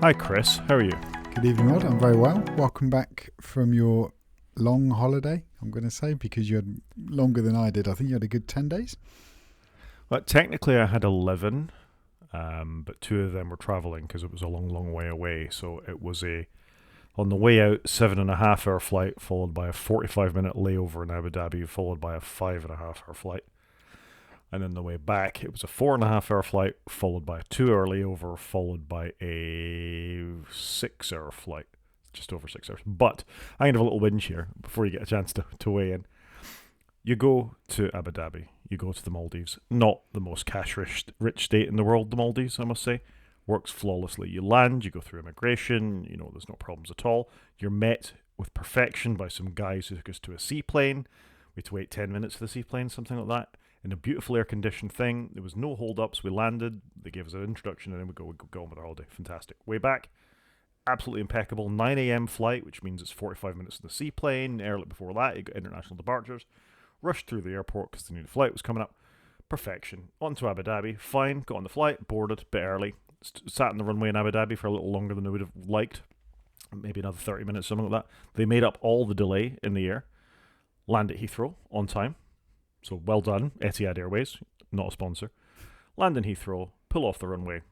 Hi Chris, how are you? Good evening, Rod. I'm very well. Welcome back from your long holiday, I'm going to say, because you had longer than I did. I think you had a good 10 days. Well, technically I had 11, but 2 of them were travelling because it was a long, long way away. So it was on the way out, 7.5 hour flight, followed by a 45-minute layover in Abu Dhabi, followed by a 5.5 hour flight. And then the way back, it was a 4.5 hour flight, followed by a 2 hour layover, followed by a 6 hour flight, just over 6 hours. But I'm going to have a little whinge here before you get a chance to weigh in. You go to Abu Dhabi, you go to the Maldives, not the most cash-rich state in the world, the Maldives, I must say. Works flawlessly. You land, you go through immigration, there's no problems at all. You're met with perfection by some guys who took us to a seaplane. We had to wait 10 minutes for the seaplane, something like that. In a beautiful air-conditioned thing. There was no hold-ups. We landed. They gave us an introduction, and then we go on with our holiday. Fantastic. Way back, absolutely impeccable. 9 a.m. flight, which means it's 45 minutes in the seaplane. Early before that, you got international departures. Rushed through the airport because the new flight was coming up. Perfection. On to Abu Dhabi. Fine. Got on the flight. Boarded. Bit early. Sat in the runway in Abu Dhabi for a little longer than I would have liked. Maybe another 30 minutes, something like that. They made up all the delay in the air. Land at Heathrow on time. So well done, Etihad Airways, not a sponsor. Land in Heathrow, pull off the runway.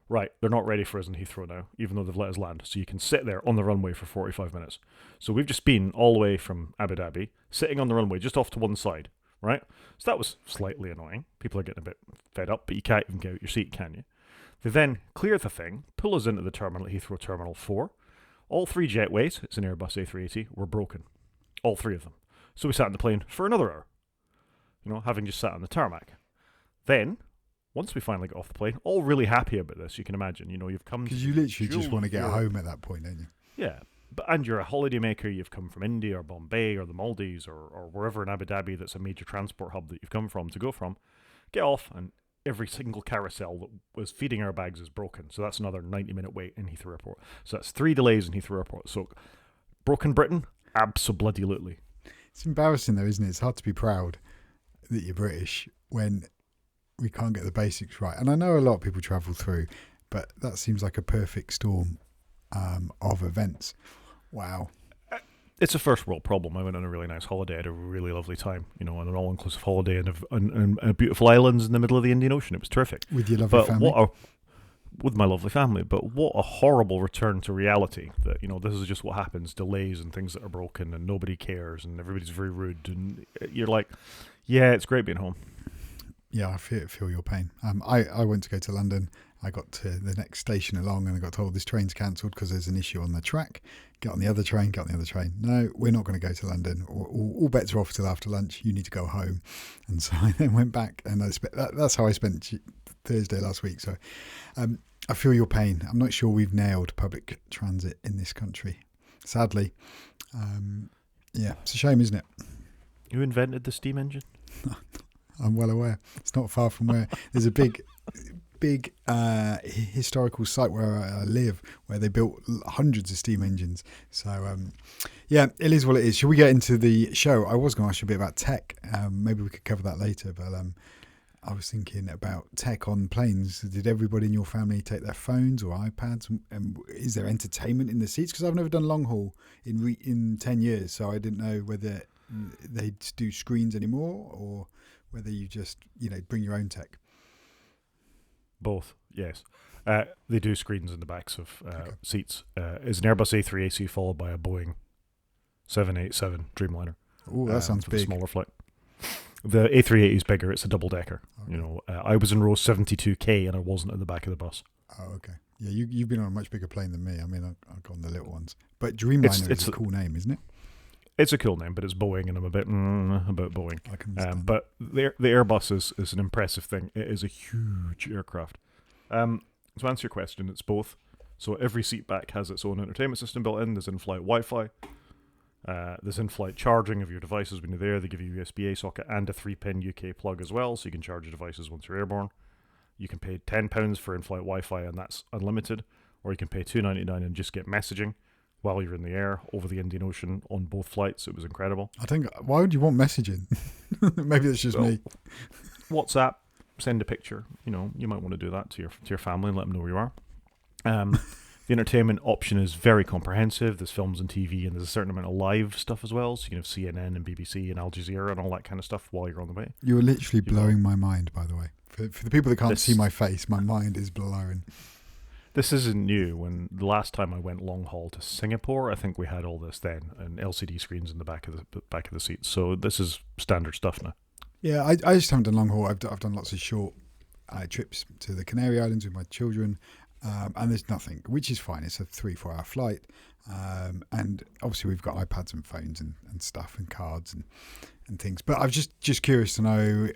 Right, they're not ready for us in Heathrow now, even though they've let us land. So you can sit there on the runway for 45 minutes. So we've just been all the way from Abu Dhabi, sitting on the runway just off to one side, right? So that was slightly annoying. People are getting a bit fed up, but you can't even get out your seat, can you? They then clear the thing, pull us into the terminal at Heathrow Terminal 4. All 3 jetways, it's an Airbus A380, were broken. All 3 of them. So we sat in the plane for another hour. Having just sat on the tarmac. Then, once we finally got off the plane, all really happy about this, you can imagine. You've come... Because you literally just want to get home at that point, don't you? Yeah. And you're a holidaymaker, you've come from India or Bombay or the Maldives or wherever in Abu Dhabi that's a major transport hub that you've come from to go from. Get off, and every single carousel that was feeding our bags is broken. So that's another 90-minute wait in Heathrow Airport. So that's 3 delays in Heathrow Airport. So, broken Britain? Abso-bloody-lutely. It's embarrassing though, isn't it? It's hard to be proud that you're British when we can't get the basics right. And I know a lot of people travel through, but that seems like a perfect storm of events. Wow. It's a first world problem. I went on a really nice holiday. I had a really lovely time, on an all-inclusive holiday in a beautiful islands in the middle of the Indian Ocean. It was terrific. With your lovely family? With my lovely family. But what a horrible return to reality that, this is just what happens, delays and things that are broken and nobody cares and everybody's very rude. And you're like... Yeah, it's great being home. Yeah, I feel your pain. I went to go to London. I got to the next station along and I got told this train's cancelled because there's an issue on the track. Get on the other train. No, we're not going to go to London. All bets are off till after lunch. You need to go home. And so I then went back and that's how I spent Thursday last week. So I feel your pain. I'm not sure we've nailed public transit in this country. Sadly. Yeah, it's a shame, isn't it? Who invented the steam engine? I'm well aware. It's not far from where there's a big historical site where I live, where they built hundreds of steam engines. So, yeah, it is what it is. Should we get into the show? I was going to ask you a bit about tech. Maybe we could cover that later. But I was thinking about tech on planes. Did everybody in your family take their phones or iPads? And is there entertainment in the seats? Because I've never done long haul in 10 years, so I didn't know whether they do screens anymore or whether you just bring your own tech. Both, yes. They do screens in the backs of seats. It's an Airbus A380 followed by a Boeing 787 Dreamliner. Oh, that sounds big. Smaller flight. The A380 is bigger. It's a double decker. Okay. I was in row 72K and I wasn't at the back of the bus. Oh, okay. Yeah, you've been on a much bigger plane than me. I mean, I've gone the little ones. But Dreamliner is a cool name, isn't it? It's a cool name, but it's Boeing, and I'm a bit about Boeing. I can understand. But the Airbus is an impressive thing. It is a huge aircraft. To answer your question, it's both. So every seat back has its own entertainment system built in. There's in-flight Wi-Fi. There's in-flight charging of your devices when you're there. They give you a USB-A socket and a 3-pin UK plug as well, so you can charge your devices once you're airborne. You can pay £10 for in-flight Wi-Fi, and that's unlimited. Or you can pay $2.99 and just get messaging while you're in the air over the Indian Ocean on both flights. It was incredible. I think, why would you want messaging? Maybe that's just me. WhatsApp, send a picture. You might want to do that to your family and let them know where you are. The entertainment option is very comprehensive. There's films and TV, and there's a certain amount of live stuff as well. So you can have CNN and BBC and Al Jazeera and all that kind of stuff while you're on the way. You were literally blowing my mind, by the way. For the people that can't see my face, my mind is blowing. This isn't new. When the last time I went long haul to Singapore, I think we had all this then, and LCD screens in the back of the seats. So this is standard stuff now. Yeah, I just haven't done long haul. I've done lots of short trips to the Canary Islands with my children, and there's nothing, which is fine. It's a 3-4 hour flight, and obviously we've got iPads and phones and stuff and cards and things. But I'm just curious to know,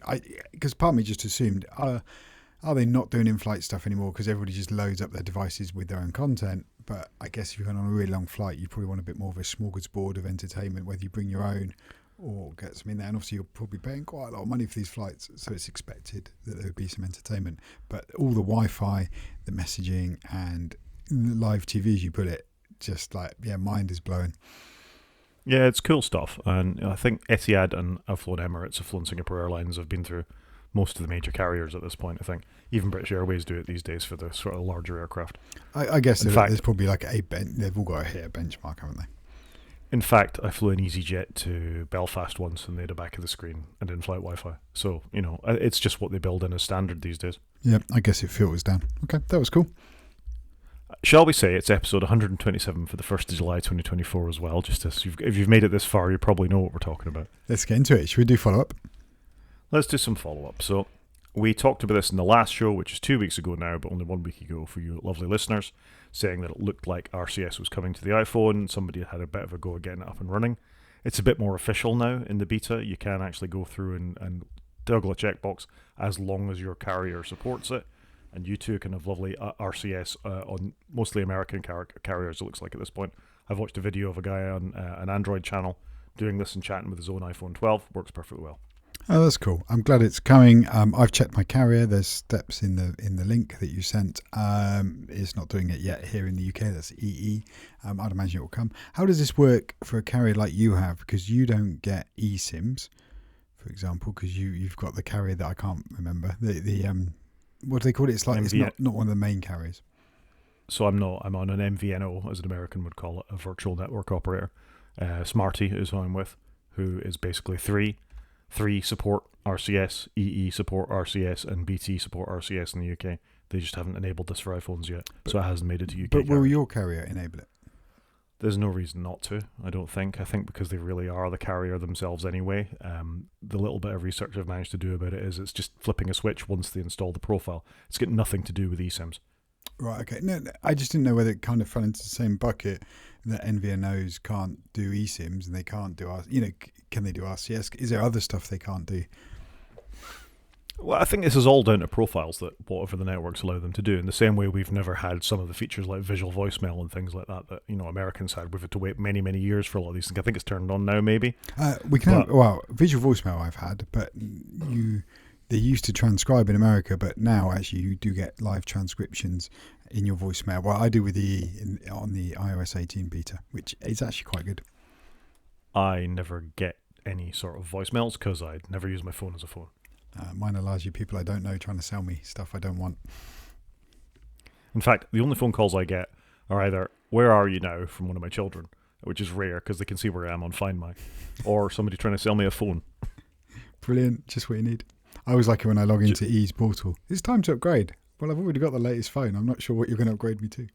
because part of me just assumed, are they not doing in-flight stuff anymore because everybody just loads up their devices with their own content? But I guess if you're going on a really long flight, you probably want a bit more of a smorgasbord of entertainment, whether you bring your own or get some in there. And obviously you're probably paying quite a lot of money for these flights, so it's expected that there would be some entertainment. But all the Wi-Fi, the messaging, and the live TV, as you put it, just like, yeah, mind is blowing. Yeah, it's cool stuff. And I think Etihad and I've flown Emirates, I've flown Singapore Airlines, I've been through most of the major carriers at this point. I think even British Airways do it these days for the sort of larger aircraft. I guess there's probably like they've all got to hit a benchmark, haven't they? In fact, I flew an EasyJet to Belfast once and they had a back of the screen and in-flight Wi-Fi. So, it's just what they build in as standard these days. Yeah, I guess it filters down. Okay, that was cool. Shall we say it's episode 127 for the 1st of July 2024 as well? Just as if you've made it this far, you probably know what we're talking about. Let's get into it. Should we do follow-up? Let's do some follow-up. So we talked about this in the last show, which is 2 weeks ago now, but only 1 week ago for you lovely listeners, saying that it looked like RCS was coming to the iPhone. Somebody had a bit of a go at getting it up and running. It's a bit more official now in the beta. You can actually go through and toggle a checkbox as long as your carrier supports it. And you too can have lovely RCS on mostly American carriers, it looks like at this point. I've watched a video of a guy on an Android channel doing this and chatting with his own iPhone 12. Works perfectly well. Oh, that's cool. I'm glad it's coming. I've checked my carrier. There's steps in the link that you sent. It's not doing it yet here in the UK. That's EE. I'd imagine it will come. How does this work for a carrier like you have? Because you don't get eSIMs, for example, because you've got the carrier that I can't remember. The what do they call it? It's like it's not one of the main carriers. So I'm on an MVNO, as an American would call it, a virtual network operator. Smarty is who I'm with, who is basically three support RCS, EE support RCS, and BT support RCS in the UK. They just haven't enabled this for iPhones yet, so it hasn't made it to UK. But will your carrier enable it? There's no reason not to, I don't think. I think because they really are the carrier themselves anyway. The little bit of research I've managed to do about it is it's just flipping a switch once they install the profile. It's got nothing to do with eSIMs. Right, okay. No, I just didn't know whether it kind of fell into the same bucket that NVNOs can't do eSIMs and they can't do, can they do RCS? Is there other stuff they can't do? Well, I think this is all down to profiles that whatever the networks allow them to do. In the same way we've never had some of the features like visual voicemail and things like that Americans had. We've had to wait many, many years for a lot of these things. I think it's turned on now, maybe. Visual voicemail I've had, but they used to transcribe in America, but now actually you do get live transcriptions in your voicemail. Well, I do with on the iOS 18 beta, which is actually quite good. I never get any sort of voicemails because I never use my phone as a phone. Mine are largely people I don't know trying to sell me stuff I don't want. In fact, the only phone calls I get are either, "Where are you now?" from one of my children, which is rare because they can see where I am on Find My, or somebody trying to sell me a phone. Brilliant, just what you need. I always like it when I log into Ease Portal. It's time to upgrade. Well, I've already got the latest phone. I'm not sure what you're going to upgrade me to.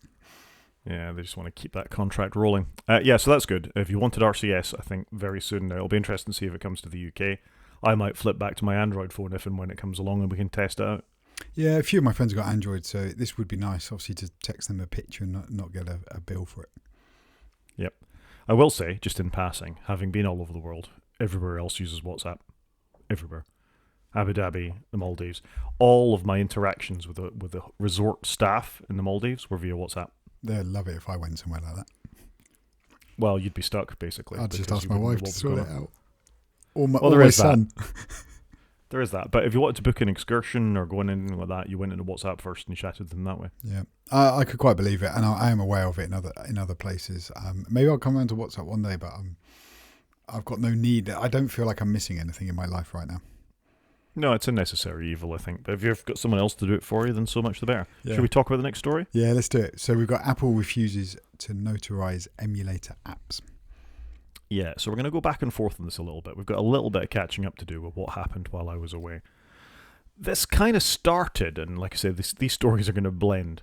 Yeah, they just want to keep that contract rolling. So that's good. If you wanted RCS, I think very soon now, it'll be interesting to see if it comes to the UK. I might flip back to my Android phone if and when it comes along and we can test it out. Yeah, a few of my friends have got Android, so this would be nice, obviously, to text them a picture and not get a bill for it. Yep. I will say, just in passing, having been all over the world, everywhere else uses WhatsApp. Everywhere. Abu Dhabi, the Maldives. All of my interactions with the resort staff in the Maldives were via WhatsApp. They'd love it if I went somewhere like that. Well, you'd be stuck, basically. I'd just ask my wife to sort it out. Or my son. There is that. But if you wanted to book an excursion or go on anything like that, you went into WhatsApp first and you chatted to them that way. Yeah. I could quite believe it, and I am aware of it in other places. Maybe I'll come around to WhatsApp one day, but I've got no need. I don't feel like I'm missing anything in my life right now. No, it's a necessary evil, I think. But if you've got someone else to do it for you, then so much the better. Yeah. Should we talk about the next story? Yeah, let's do it. So we've got Apple refuses to notarize emulator apps. Yeah, so we're going to go back and forth on this a little bit. We've got a little bit of catching up to do with what happened while I was away. This kind of started, and like I said, these stories are going to blend,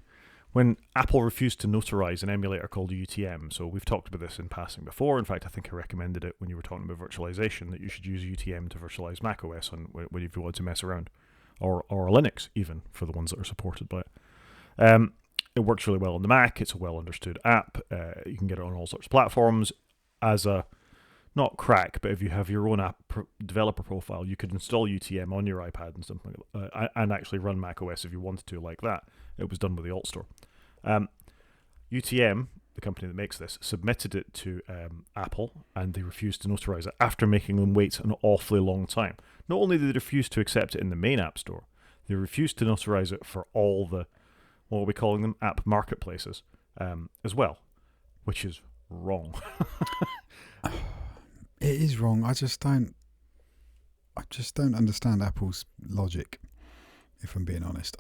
when Apple refused to notarize an emulator called UTM. So we've talked about this in passing before. In fact, I think I recommended it when you were talking about virtualization, that you should use UTM to virtualize macOS when you want to mess around, or Linux even, for the ones that are supported by it. It works really well on the Mac. It's a well understood app. You can get it on all sorts of platforms as a, not crack, but if you have your own app developer profile, you could install UTM on your iPad and something like that, and actually run macOS if you wanted to, like that. It was done with the Alt Store. UTM, the company that makes this, submitted it to Apple, and they refused to notarize it after making them wait an awfully long time. Not only did they refuse to accept it in the main App Store, they refused to notarize it for all the, what are we calling them, app marketplaces as well, which is wrong. It is wrong. I just don't understand Apple's logic, if I'm being honest.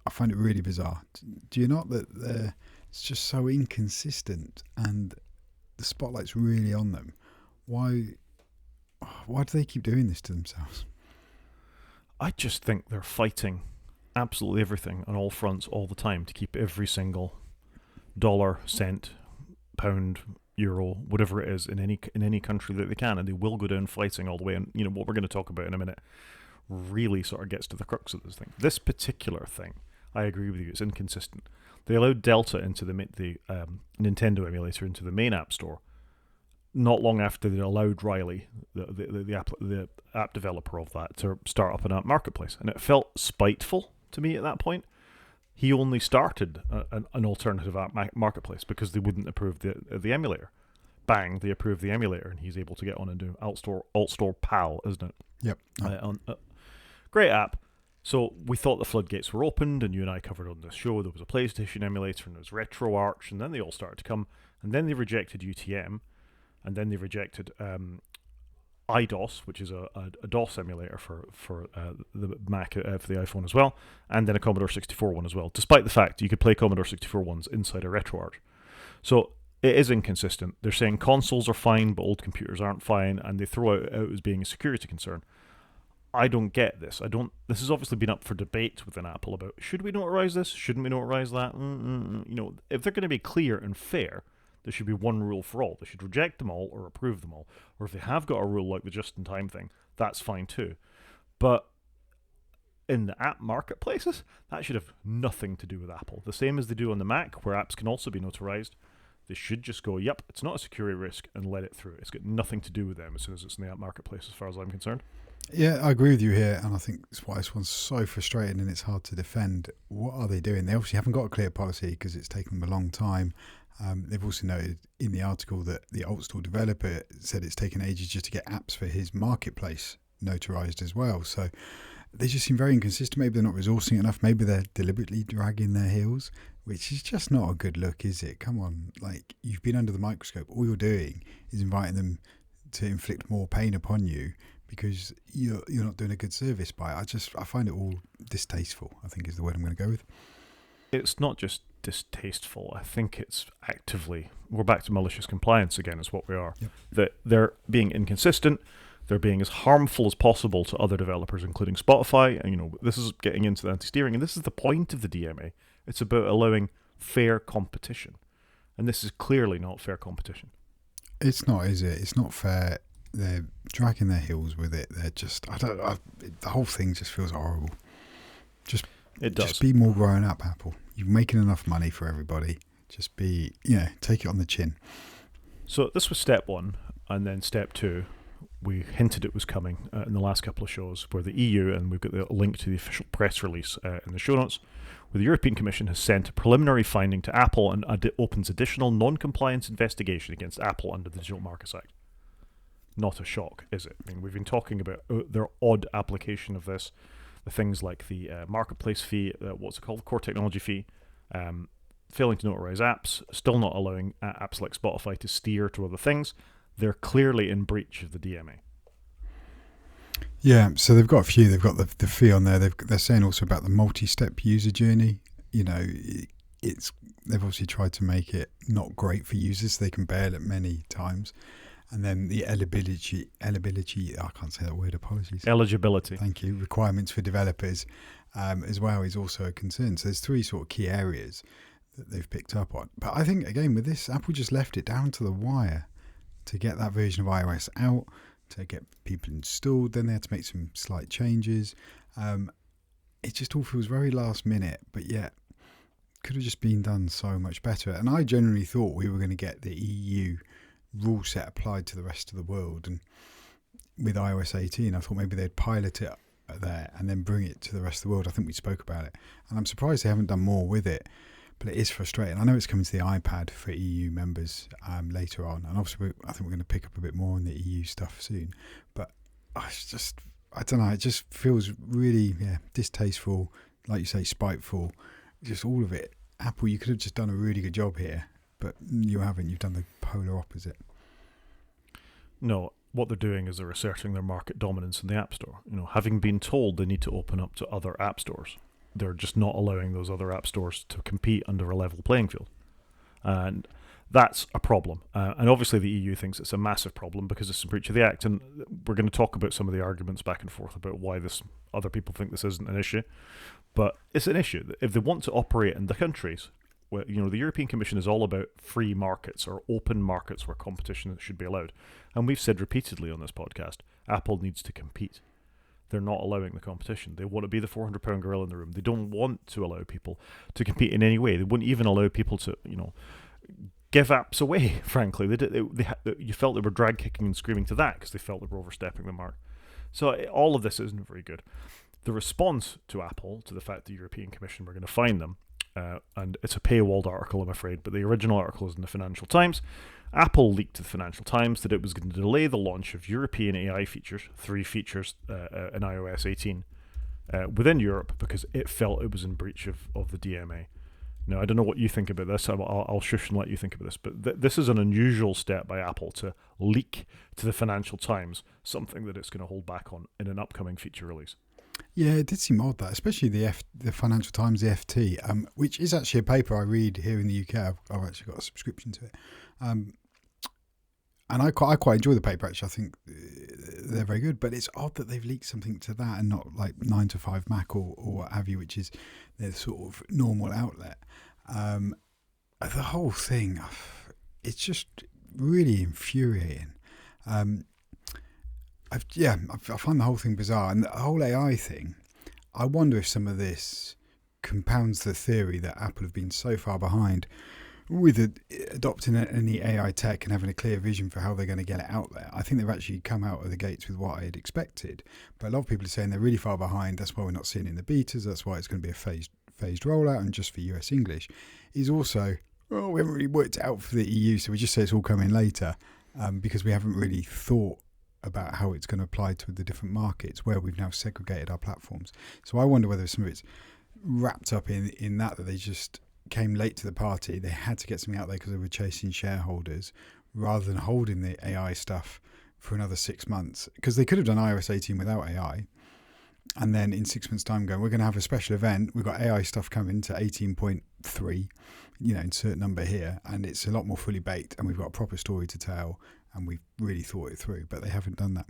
I find it really bizarre. Do you not, that it's just so inconsistent and the spotlight's really on them? Why do they keep doing this to themselves? I just think they're fighting absolutely everything on all fronts all the time to keep every single dollar, cent, pound, euro, whatever it is, in any country that they can, and they will go down fighting all the way. And you know what we're going to talk about in a minute really sort of gets to the crux of this thing. This particular thing, I agree with you, it's inconsistent. They allowed Delta into the Nintendo emulator into the main App Store not long after they allowed Riley, the app developer of that, to start up an app marketplace, and it felt spiteful to me at that point. He only started an alternative app marketplace because they wouldn't approve the emulator. Bang, they approved the emulator, and he's able to get on and do Alt Store PAL, isn't it? Yep. Great app. So we thought the floodgates were opened, and you and I covered on this show there was a PlayStation emulator, and there was RetroArch, and then they all started to come, and then they rejected UTM, and then they rejected iDOS, which is a DOS emulator for the Mac, for the iPhone as well, and then a Commodore 64 one as well, despite the fact you could play Commodore 64 ones inside a RetroArch. So it is inconsistent. They're saying consoles are fine, but old computers aren't fine, and they throw it out as being a security concern. I don't get this. This has obviously been up for debate within Apple about, should we notarize this? Shouldn't we notarize that? You know, if they're going to be clear and fair, there should be one rule for all. They should reject them all or approve them all. Or if they have got a rule like the just-in-time thing, that's fine too. But in the app marketplaces, that should have nothing to do with Apple. The same as they do on the Mac, where apps can also be notarized. They should just go, yep, it's not a security risk, and let it through. It's got nothing to do with them as soon as it's in the app marketplace, as far as I'm concerned. Yeah, I agree with you here, and I think that's why this one's so frustrating and it's hard to defend. What are they doing? They obviously haven't got a clear policy because it's taken them a long time. They've also noted in the article that the Alt Store developer said it's taken ages just to get apps for his marketplace notarized as well. So they just seem very inconsistent. Maybe they're not resourcing enough. Maybe they're deliberately dragging their heels, which is just not a good look, is it? Come on, like, you've been under the microscope. All you're doing is inviting them to inflict more pain upon you because you're not doing a good service by it. I find it all distasteful, I think is the word I'm going to go with. It's not just distasteful. I think it's actively, we're back to malicious compliance again, is what we are. Yep. That they're being inconsistent, they're being as harmful as possible to other developers, including Spotify. And, you know, this is getting into the anti-steering, and this is the point of the DMA. It's about allowing fair competition. And this is clearly not fair competition. It's not, is it? It's not fair. They're dragging their heels with it. They're just, the whole thing just feels horrible. It does. Just be more grown up, Apple. You're making enough money for everybody. Just be, take it on the chin. So this was step one, and then step two, we hinted it was coming in the last couple of shows, where the EU, and we've got the link to the official press release in the show notes, where the European Commission has sent a preliminary finding to Apple and opens additional non-compliance investigation against Apple under the Digital Markets Act. Not a shock, is it? I mean, we've been talking about their odd application of this, the things like the marketplace fee, what's it called, the core technology fee, failing to notarize apps, still not allowing apps like Spotify to steer to other things. They're clearly in breach of the DMA. Yeah, so they've got a few. They've got the fee on there. They're saying also about the multi-step user journey. You know, it's they've obviously tried to make it not great for users. So they can bail it many times. And then the eligibility, I can't say that word, apologies. Eligibility. Thank you. Requirements for developers as well is also a concern. So there's three sort of key areas that they've picked up on. But I think, again, with this, Apple just left it down to the wire to get that version of iOS out, to get people installed. Then they had to make some slight changes. It just all feels very last minute, but yet could have just been done so much better. And I generally thought we were going to get the EU rule set applied to the rest of the world, and with iOS 18 I thought maybe they'd pilot it there and then bring it to the rest of the world. I think we spoke about it, and I'm surprised they haven't done more with it, but it is frustrating. I know it's coming to the iPad for EU members later on, and obviously I think we're going to pick up a bit more on the EU stuff soon, but I don't know, it just feels really distasteful, like you say, spiteful, just all of it. Apple, you could have just done a really good job here, but you haven't. You've done the polar opposite. No, what they're doing is they're asserting their market dominance in the App Store. You know, having been told they need to open up to other app stores, they're just not allowing those other app stores to compete under a level playing field. And that's a problem. And obviously the EU thinks it's a massive problem because it's a breach of the Act. And we're going to talk about some of the arguments back and forth about why other people think this isn't an issue. But it's an issue. If they want to operate in the countries, where, you know, the European Commission is all about free markets or open markets where competition should be allowed. And we've said repeatedly on this podcast, Apple needs to compete. They're not allowing the competition. They want to be the 400-pound gorilla in the room. They don't want to allow people to compete in any way. They wouldn't even allow people to, you know, give apps away, frankly. You felt they were drag kicking and screaming to that because they felt they were overstepping the mark. So all of this isn't very good. The response to Apple, to the fact the European Commission were going to fine them, and it's a paywalled article, I'm afraid, but the original article is in the Financial Times. Apple leaked to the Financial Times that it was going to delay the launch of European AI features, 3 features in iOS 18, within Europe because it felt it was in breach of the DMA. Now, I don't know what you think about this. I'll shush and let you think about this, but this is an unusual step by Apple to leak to the Financial Times something that it's going to hold back on in an upcoming feature release. Yeah, it did seem odd, that, especially the Financial Times, the FT, which is actually a paper I read here in the UK. I've actually got a subscription to it. And I quite enjoy the paper, actually. I think they're very good, but it's odd that they've leaked something to that and not like 9 to 5 Mac or what have you, which is their sort of normal outlet. The whole thing, it's just really infuriating. I find the whole thing bizarre, and the whole AI thing. I wonder if some of this compounds the theory that Apple have been so far behind with adopting any AI tech and having a clear vision for how they're going to get it out there. I think they've actually come out of the gates with what I had expected, but a lot of people are saying they're really far behind. That's why we're not seeing it in the betas. That's why it's going to be a phased rollout, and just for US English. Is also, we haven't really worked it out for the EU, so we just say it's all coming later because we haven't really thought about how it's going to apply to the different markets where we've now segregated our platforms. So I wonder whether some of it's wrapped up in that they just came late to the party. They had to get something out there because they were chasing shareholders rather than holding the AI stuff for another 6 months, because they could have done iOS 18 without AI and then in 6 months' time going, we're going to have a special event. We've got AI stuff coming to 18.3, insert number here, and it's a lot more fully baked, and we've got a proper story to tell, and we've really thought it through, but they haven't done that.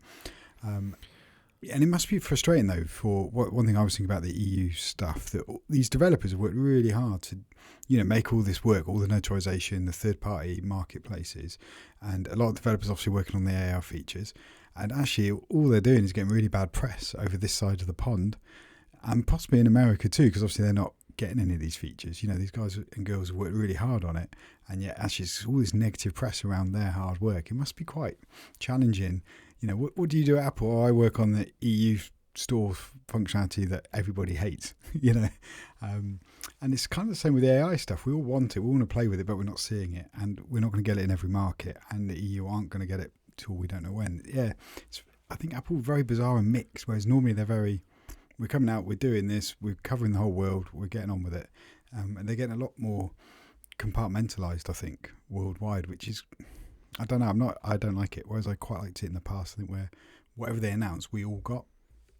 And it must be frustrating, though, for one thing I was thinking about the EU stuff, that these developers have worked really hard to, make all this work, all the notarization, the third-party marketplaces, and a lot of developers obviously working on the AI features. And actually, all they're doing is getting really bad press over this side of the pond, and possibly in America too, because obviously they're not getting any of these features. These guys and girls have worked really hard on it, and yet actually it's all this negative press around their hard work. It must be quite challenging. What do you do at Apple? Oh, I work on the EU store functionality that everybody hates, and it's kind of the same with the AI stuff. We all want it, we want to play with it, but we're not seeing it, and we're not going to get it in every market, and the EU aren't going to get it till we don't know when. I think Apple are very bizarre and mixed, whereas normally we're coming out, we're doing this, we're covering the whole world, we're getting on with it, and they're getting a lot more compartmentalized, I think, worldwide, which is, I don't know, I don't like it, whereas I quite liked it in the past. I think where whatever they announced, we all got,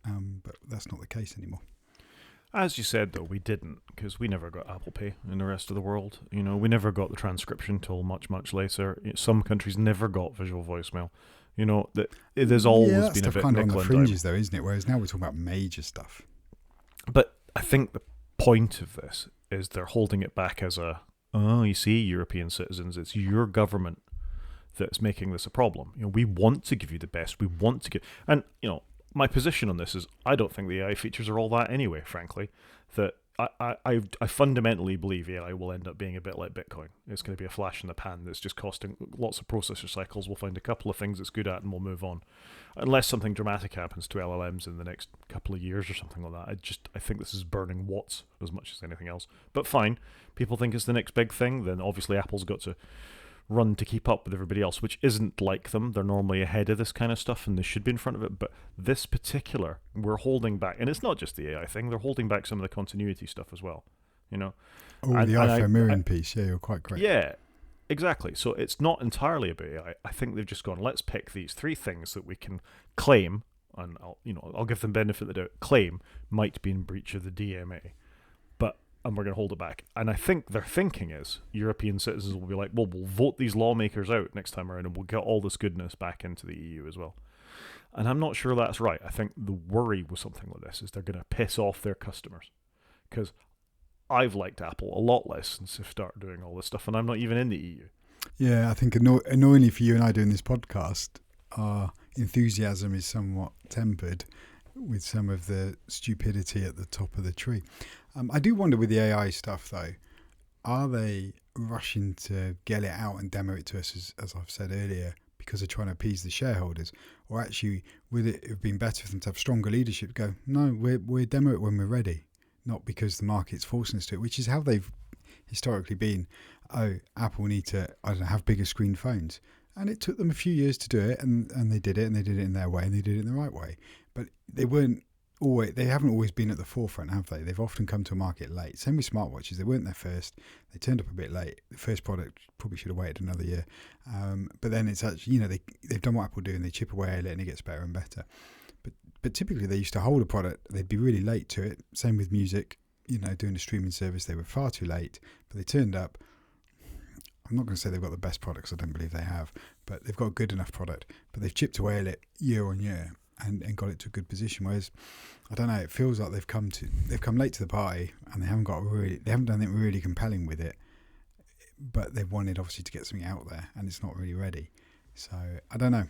but that's not the case anymore. As you said, though, we didn't, because we never got Apple Pay in the rest of the world. You know, we never got the transcription till much, much later. Some countries never got visual voicemail. You know, there's always been a bit kind of on the nickel and fringes, though, isn't it? Whereas now we're talking about major stuff. But I think the point of this is they're holding it back as you see, European citizens, it's your government that's making this a problem. You know, we want to give you the best. We want to give, and you know, my position on this is I don't think the AI features are all that anyway, frankly. That I fundamentally believe AI will end up being a bit like Bitcoin. It's going to be a flash in the pan that's just costing lots of processor cycles. We'll find a couple of things it's good at and we'll move on. Unless something dramatic happens to LLMs in the next couple of years or something like that. I think this is burning watts as much as anything else. But fine, people think it's the next big thing, then obviously Apple's got to run to keep up with everybody else, which isn't like them. They're normally ahead of this kind of stuff and they should be in front of it. But this particular, we're holding back. And it's not just the AI thing, they're holding back some of the continuity stuff as well. You know? Oh, the iPhone mirroring piece. Yeah, you're quite correct. Yeah, exactly. So it's not entirely about AI. I think they've just gone, let's pick these 3 things that we can claim, and I'll give them benefit of the doubt, claim might be in breach of the DMA. And we're going to hold it back. And I think their thinking is European citizens will be like, well, we'll vote these lawmakers out next time around and we'll get all this goodness back into the EU as well. And I'm not sure that's right. I think the worry with something like this is they're going to piss off their customers. Because I've liked Apple a lot less since they've started doing all this stuff, and I'm not even in the EU. Yeah, I think annoyingly for you and I doing this podcast, our enthusiasm is somewhat tempered with some of the stupidity at the top of the tree. I do wonder with the AI stuff, though, are they rushing to get it out and demo it to us, as I've said earlier, because they're trying to appease the shareholders? Or actually, would it have been better for them to have stronger leadership go, no, we'll demo it when we're ready, not because the market's forcing us to it, which is how they've historically been. Oh, Apple need to, have bigger screen phones. And it took them a few years to do it, and they did it, and they did it in their way, and they did it in the right way. But they haven't always been at the forefront, have they? They've often come to a market late. Same with smartwatches. They weren't there first. They turned up a bit late. The first product probably should have waited another year. But then it's actually, they've done what Apple do and they chip away at it and it gets better and better. But typically they used to hold a product. They'd be really late to it. Same with music, doing a streaming service. They were far too late, but they turned up. I'm not going to say they've got the best products. I don't believe they have, but they've got a good enough product. But they've chipped away at it year on year. And got it to a good position. Whereas, I don't know, it feels like they've come late to the party and they haven't done anything really compelling with it. But they've wanted obviously to get something out there, and it's not really ready. So I don't know.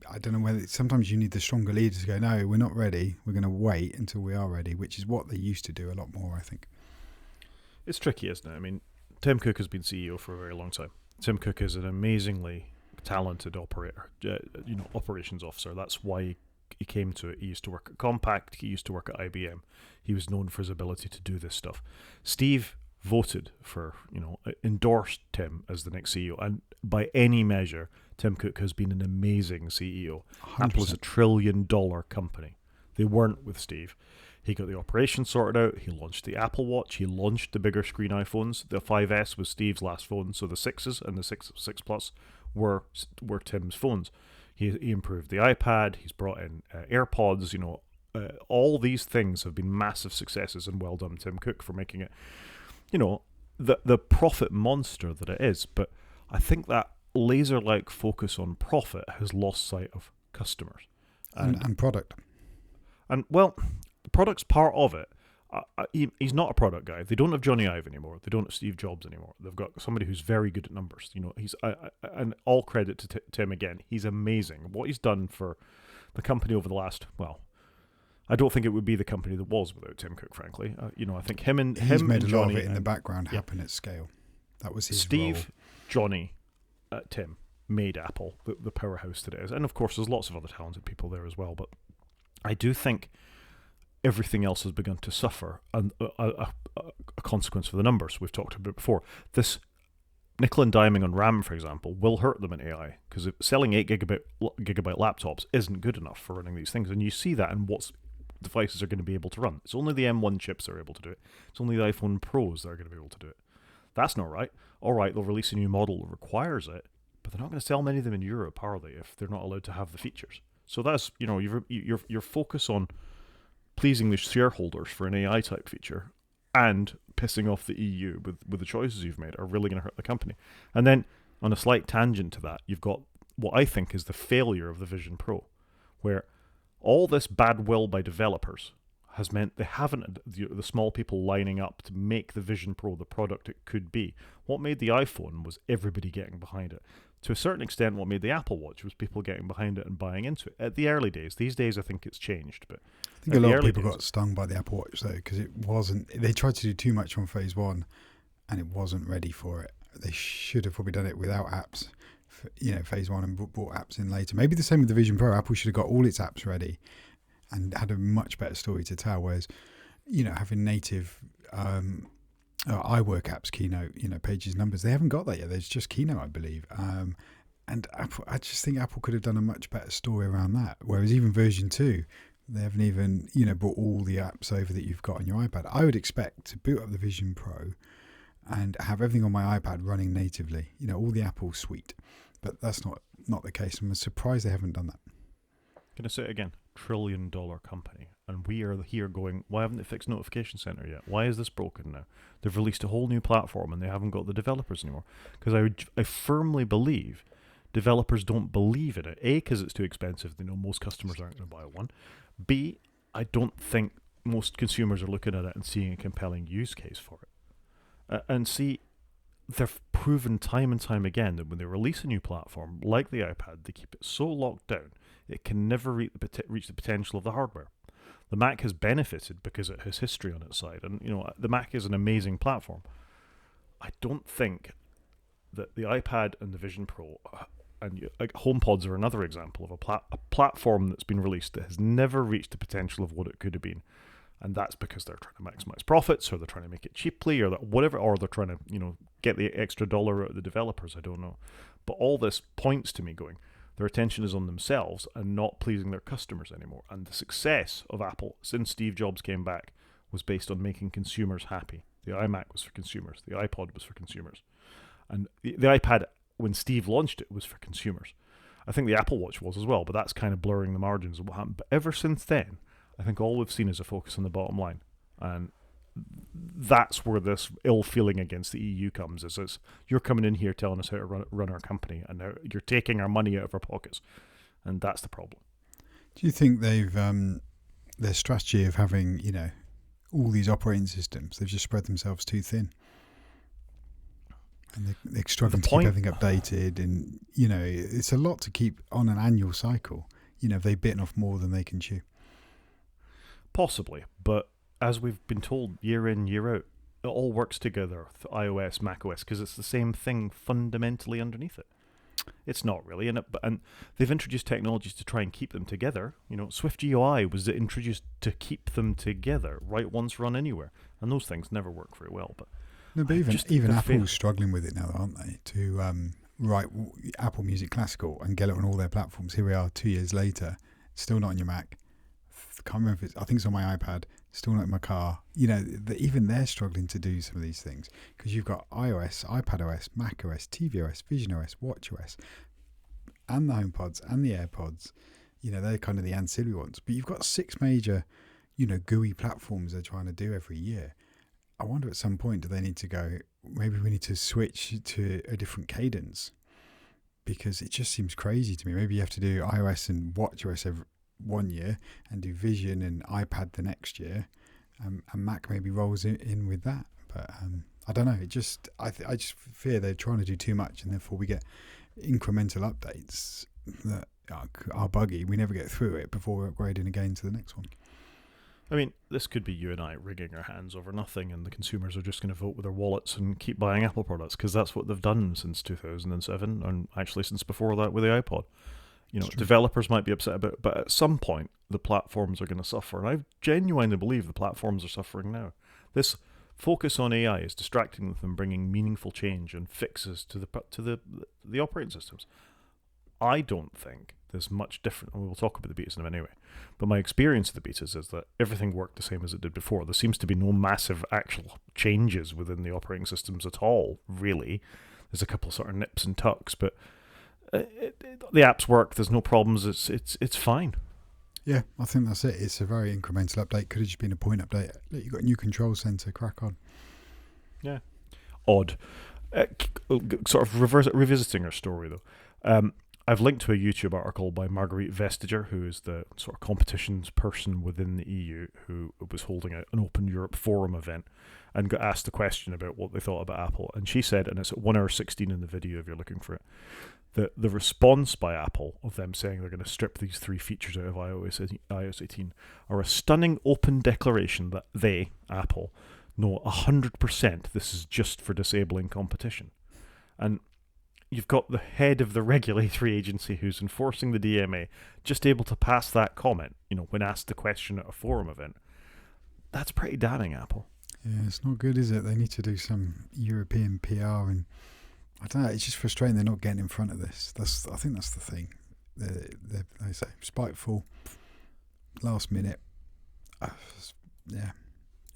I don't know whether sometimes you need the stronger leaders to go, no, we're not ready. We're going to wait until we are ready, which is what they used to do a lot more, I think. It's tricky, isn't it? I mean, Tim Cook has been CEO for a very long time. Tim Cook is an amazingly talented operations officer. That's why he came to it. He used to work at Compaq. He used to work at IBM. He was known for his ability to do this stuff. Steve voted for, endorsed Tim as the next CEO. And by any measure, Tim Cook has been an amazing CEO. 100%. Apple is $1 trillion company. They weren't with Steve. He got the operation sorted out. He launched the Apple Watch. He launched the bigger screen iPhones. The 5S was Steve's last phone, so the 6s and the 6 Plus were Tim's phones. He improved the iPad. He's brought in AirPods. All these things have been massive successes, and well done, Tim Cook, for making it, the profit monster that it is. But I think that laser-like focus on profit has lost sight of customers and product. And well, the product's part of it. He's not a product guy. They don't have Johnny Ive anymore. They don't have Steve Jobs anymore. They've got somebody who's very good at numbers. He's and all credit to Tim again. He's amazing. What he's done for the company over the last, I don't think it would be the company that was without Tim Cook, frankly. I think him and made a Johnny lot of it in the background happen at scale. That was his Steve, role. Johnny, Tim made Apple the powerhouse that it is. And of course, there's lots of other talented people there as well. But I do think everything else has begun to suffer, and a consequence for the numbers we've talked about before. This nickel and diming on RAM, for example, will hurt them in AI, because selling 8 gigabyte laptops isn't good enough for running these things, and you see that in what devices are going to be able to run. It's only the M1 chips that are able to do it. It's only the iPhone Pros that are going to be able to do it. That's not right. All right, they'll release a new model that requires it, but they're not going to sell many of them in Europe, are they, if they're not allowed to have the features? So that's, your focus on pleasing the shareholders for an AI type feature and pissing off the EU with the choices you've made are really going to hurt the company. And then on a slight tangent to that, you've got what I think is the failure of the Vision Pro, where all this bad will by developers has meant they haven't, the small people lining up to make the Vision Pro the product it could be. What made the iPhone was everybody getting behind it. To a certain extent, what made the Apple Watch was people getting behind it and buying into it. At the early days, these days I think it's changed, but I think a lot of people got stung by the Apple Watch though, because it wasn't. They tried to do too much on phase one, and it wasn't ready for it. They should have probably done it without apps, phase one, and brought apps in later. Maybe the same with the Vision Pro. Apple should have got all its apps ready and had a much better story to tell. Whereas, having native iWork apps, Keynote, Pages, Numbers, they haven't got that yet. There's just Keynote, I believe. And Apple, I just think Apple could have done a much better story around that. Whereas even version 2, they haven't even, brought all the apps over that you've got on your iPad. I would expect to boot up the Vision Pro and have everything on my iPad running natively, all the Apple suite. But that's not the case. I'm surprised they haven't done that. Can I say it again? $1 trillion company. And we are here going, why haven't they fixed Notification Center yet? Why is this broken now? They've released a whole new platform and they haven't got the developers anymore. Because I firmly believe developers don't believe in it. A, because it's too expensive. They know most customers aren't going to buy one. B, I don't think most consumers are looking at it and seeing a compelling use case for it. And C, they've proven time and time again that when they release a new platform, like the iPad, they keep it so locked down, it can never reach the potential of the hardware. The Mac has benefited because it has history on its side. And, the Mac is an amazing platform. I don't think that the iPad and the Vision Pro and HomePods are another example of a platform that's been released that has never reached the potential of what it could have been. And that's because they're trying to maximize profits, or they're trying to make it cheaply, or whatever, or they're trying to, get the extra dollar out of the developers. I don't know. But all this points to me going, their attention is on themselves and not pleasing their customers anymore. And the success of Apple since Steve Jobs came back was based on making consumers happy. The iMac was for consumers. The iPod was for consumers. And the iPad, when Steve launched it, was for consumers. I think the Apple Watch was as well, but that's kind of blurring the margins of what happened. But ever since then, I think all we've seen is a focus on the bottom line. And that's where this ill feeling against the EU comes, is you're coming in here telling us how to run our company, and now you're taking our money out of our pockets. And that's the problem. Do you think they've, their strategy of having, all these operating systems, they've just spread themselves too thin? And they're struggling to keep everything updated, and it's a lot to keep on an annual cycle. They've bitten off more than they can chew. Possibly, but as we've been told year in, year out, it all works together, iOS, macOS, because it's the same thing fundamentally underneath it. It's not really, and they've introduced technologies to try and keep them together. Swift UI was introduced to keep them together. Write once, run anywhere, and those things never work very well. But even Apple's struggling with it now, aren't they? To write Apple Music Classical and get it on all their platforms. Here we are, 2 years later, still not on your Mac. Can't remember if I think it's on my iPad. Still not in my car. Even they're struggling to do some of these things, because you've got iOS, iPadOS, macOS, tvOS, visionOS, watchOS, and the HomePods and the AirPods. They're kind of the ancillary ones. But you've got 6 major, GUI platforms they're trying to do every year. I wonder at some point, do they need to go, maybe we need to switch to a different cadence, because it just seems crazy to me. Maybe you have to do iOS and watchOS every 1 year and do Vision and iPad the next year, and Mac maybe rolls in with that. But I don't know. I just fear they're trying to do too much, and therefore we get incremental updates that are buggy. We never get through it before we're upgrading again to the next one. I mean, this could be you and I wringing our hands over nothing, and the consumers are just going to vote with their wallets and keep buying Apple products, because that's what they've done since 2007, and actually since before that with the iPod. Developers might be upset about it, but at some point, the platforms are going to suffer. And I genuinely believe the platforms are suffering now. This focus on AI is distracting them from bringing meaningful change and fixes to the operating systems. I don't think there's much different, and we'll talk about the betas in a minute anyway, but my experience of the betas is that everything worked the same as it did before. There seems to be no massive actual changes within the operating systems at all, really. There's a couple of sort of nips and tucks, but The apps work. There's no problems. It's fine. Yeah, I think that's it. It's a very incremental update. Could have just been a point update. Look, you've got a new control center. Crack on. Yeah. Odd. Sort of revisiting our story though. I've linked to a YouTube article by Marguerite Vestager, who is the sort of competitions person within the EU, who was holding an Open Europe Forum event and got asked the question about what they thought about Apple. And she said, and it's at 1 hour 16 in the video if you're looking for it, that the response by Apple of them saying they're going to strip these 3 features out of iOS 18 are a stunning open declaration that they, Apple, know 100% this is just for disabling competition. And you've got the head of the regulatory agency who's enforcing the DMA just able to pass that comment, when asked the question at a forum event. That's pretty damning, Apple. Yeah, it's not good, is it? They need to do some European PR, and I don't know, it's just frustrating they're not getting in front of this. I think that's the thing. They're they say, spiteful, last minute. Yeah.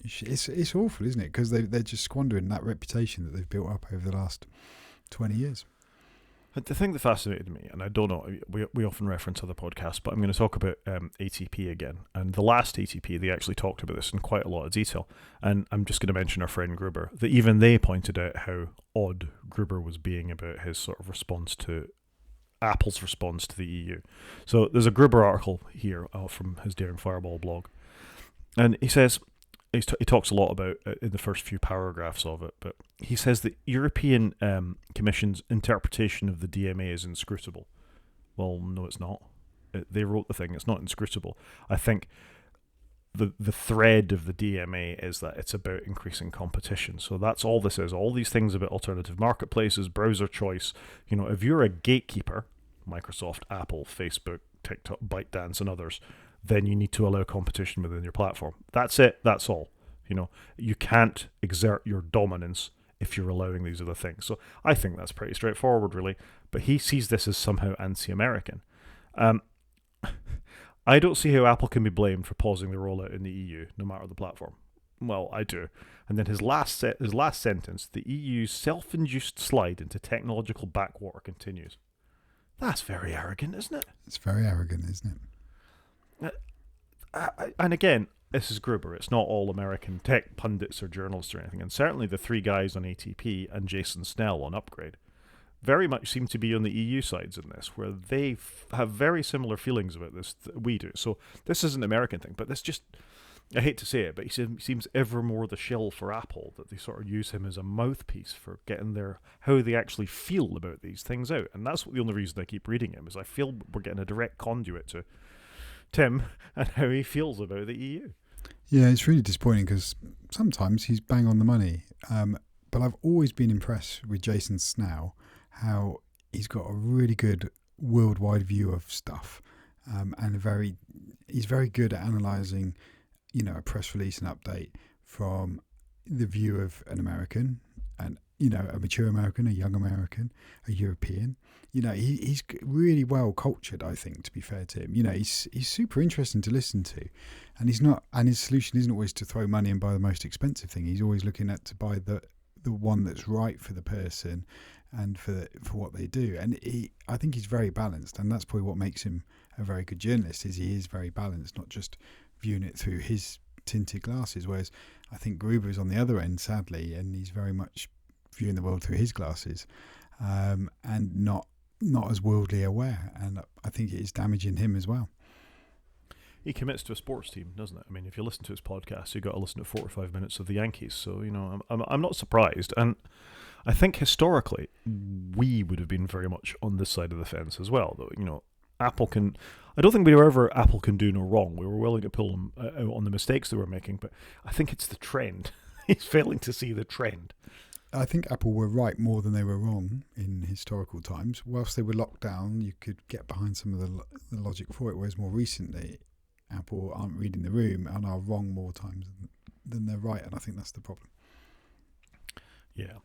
It's awful, isn't it? Because they're just squandering that reputation that they've built up over the last 20 years. The thing that fascinated me, and I don't know, we often reference other podcasts, but I'm going to talk about ATP again. And the last ATP, they actually talked about this in quite a lot of detail. And I'm just going to mention our friend Gruber, that even they pointed out how odd Gruber was being about his sort of response to Apple's response to the EU. So there's a Gruber article here from his Daring Fireball blog. And he says, he talks a lot about in the first few paragraphs of it, but he says the European Commission's interpretation of the DMA is inscrutable. Well, no, it's not. They wrote the thing. It's not inscrutable. I think the thread of the DMA is that it's about increasing competition. So that's all this is. All these things about alternative marketplaces, browser choice. If you're a gatekeeper, Microsoft, Apple, Facebook, TikTok, ByteDance, and others, then you need to allow competition within your platform. That's it. That's all. You can't exert your dominance if you're allowing these other things. So I think that's pretty straightforward, really. But he sees this as somehow anti-American. I don't see how Apple can be blamed for pausing the rollout in the EU, no matter the platform. Well, I do. And then his last sentence, the EU's self-induced slide into technological backwater continues. That's very arrogant, isn't it? It's very arrogant, isn't it? And again, this is Gruber. It's not all American tech pundits or journalists or anything. And certainly the 3 guys on ATP and Jason Snell on Upgrade very much seem to be on the EU sides in this, where they have very similar feelings about this that we do. So this is an American thing, but this just, I hate to say it, but he seems ever more the shill for Apple, that they sort of use him as a mouthpiece for getting how they actually feel about these things out. And that's the only reason I keep reading him, is I feel we're getting a direct conduit to Tim and how he feels about the EU. Yeah, it's really disappointing because sometimes he's bang on the money. But I've always been impressed with Jason Snell, how he's got a really good worldwide view of stuff, and he's very good at analysing, a press release and update from the view of an American, and a mature American, a young American, a European. He's really well cultured, I think, to be fair to him. He's super interesting to listen to, and his solution isn't always to throw money and buy the most expensive thing. He's always looking at to buy the one that's right for the person and for what they do. And I think he's very balanced, and that's probably what makes him a very good journalist, is he is very balanced, not just viewing it through his tinted glasses. Whereas I think Gruber is on the other end, sadly, and he's very much viewing the world through his glasses, and not as worldly aware, and I think it is damaging him as well. He commits to a sports team, doesn't it? I mean, if you listen to his podcast, you got to listen to 45 minutes of the Yankees. So I'm not surprised, and I think historically we would have been very much on this side of the fence as well. Though Apple can, I don't think we were ever Apple can do no wrong. We were willing to pull them out on the mistakes they were making, but I think it's the trend. He's failing to see the trend. I think Apple were right more than they were wrong in historical times. Whilst they were locked down, you could get behind some of the logic for it, whereas more recently, Apple aren't reading the room and are wrong more times than they're right, and I think that's the problem. Yeah.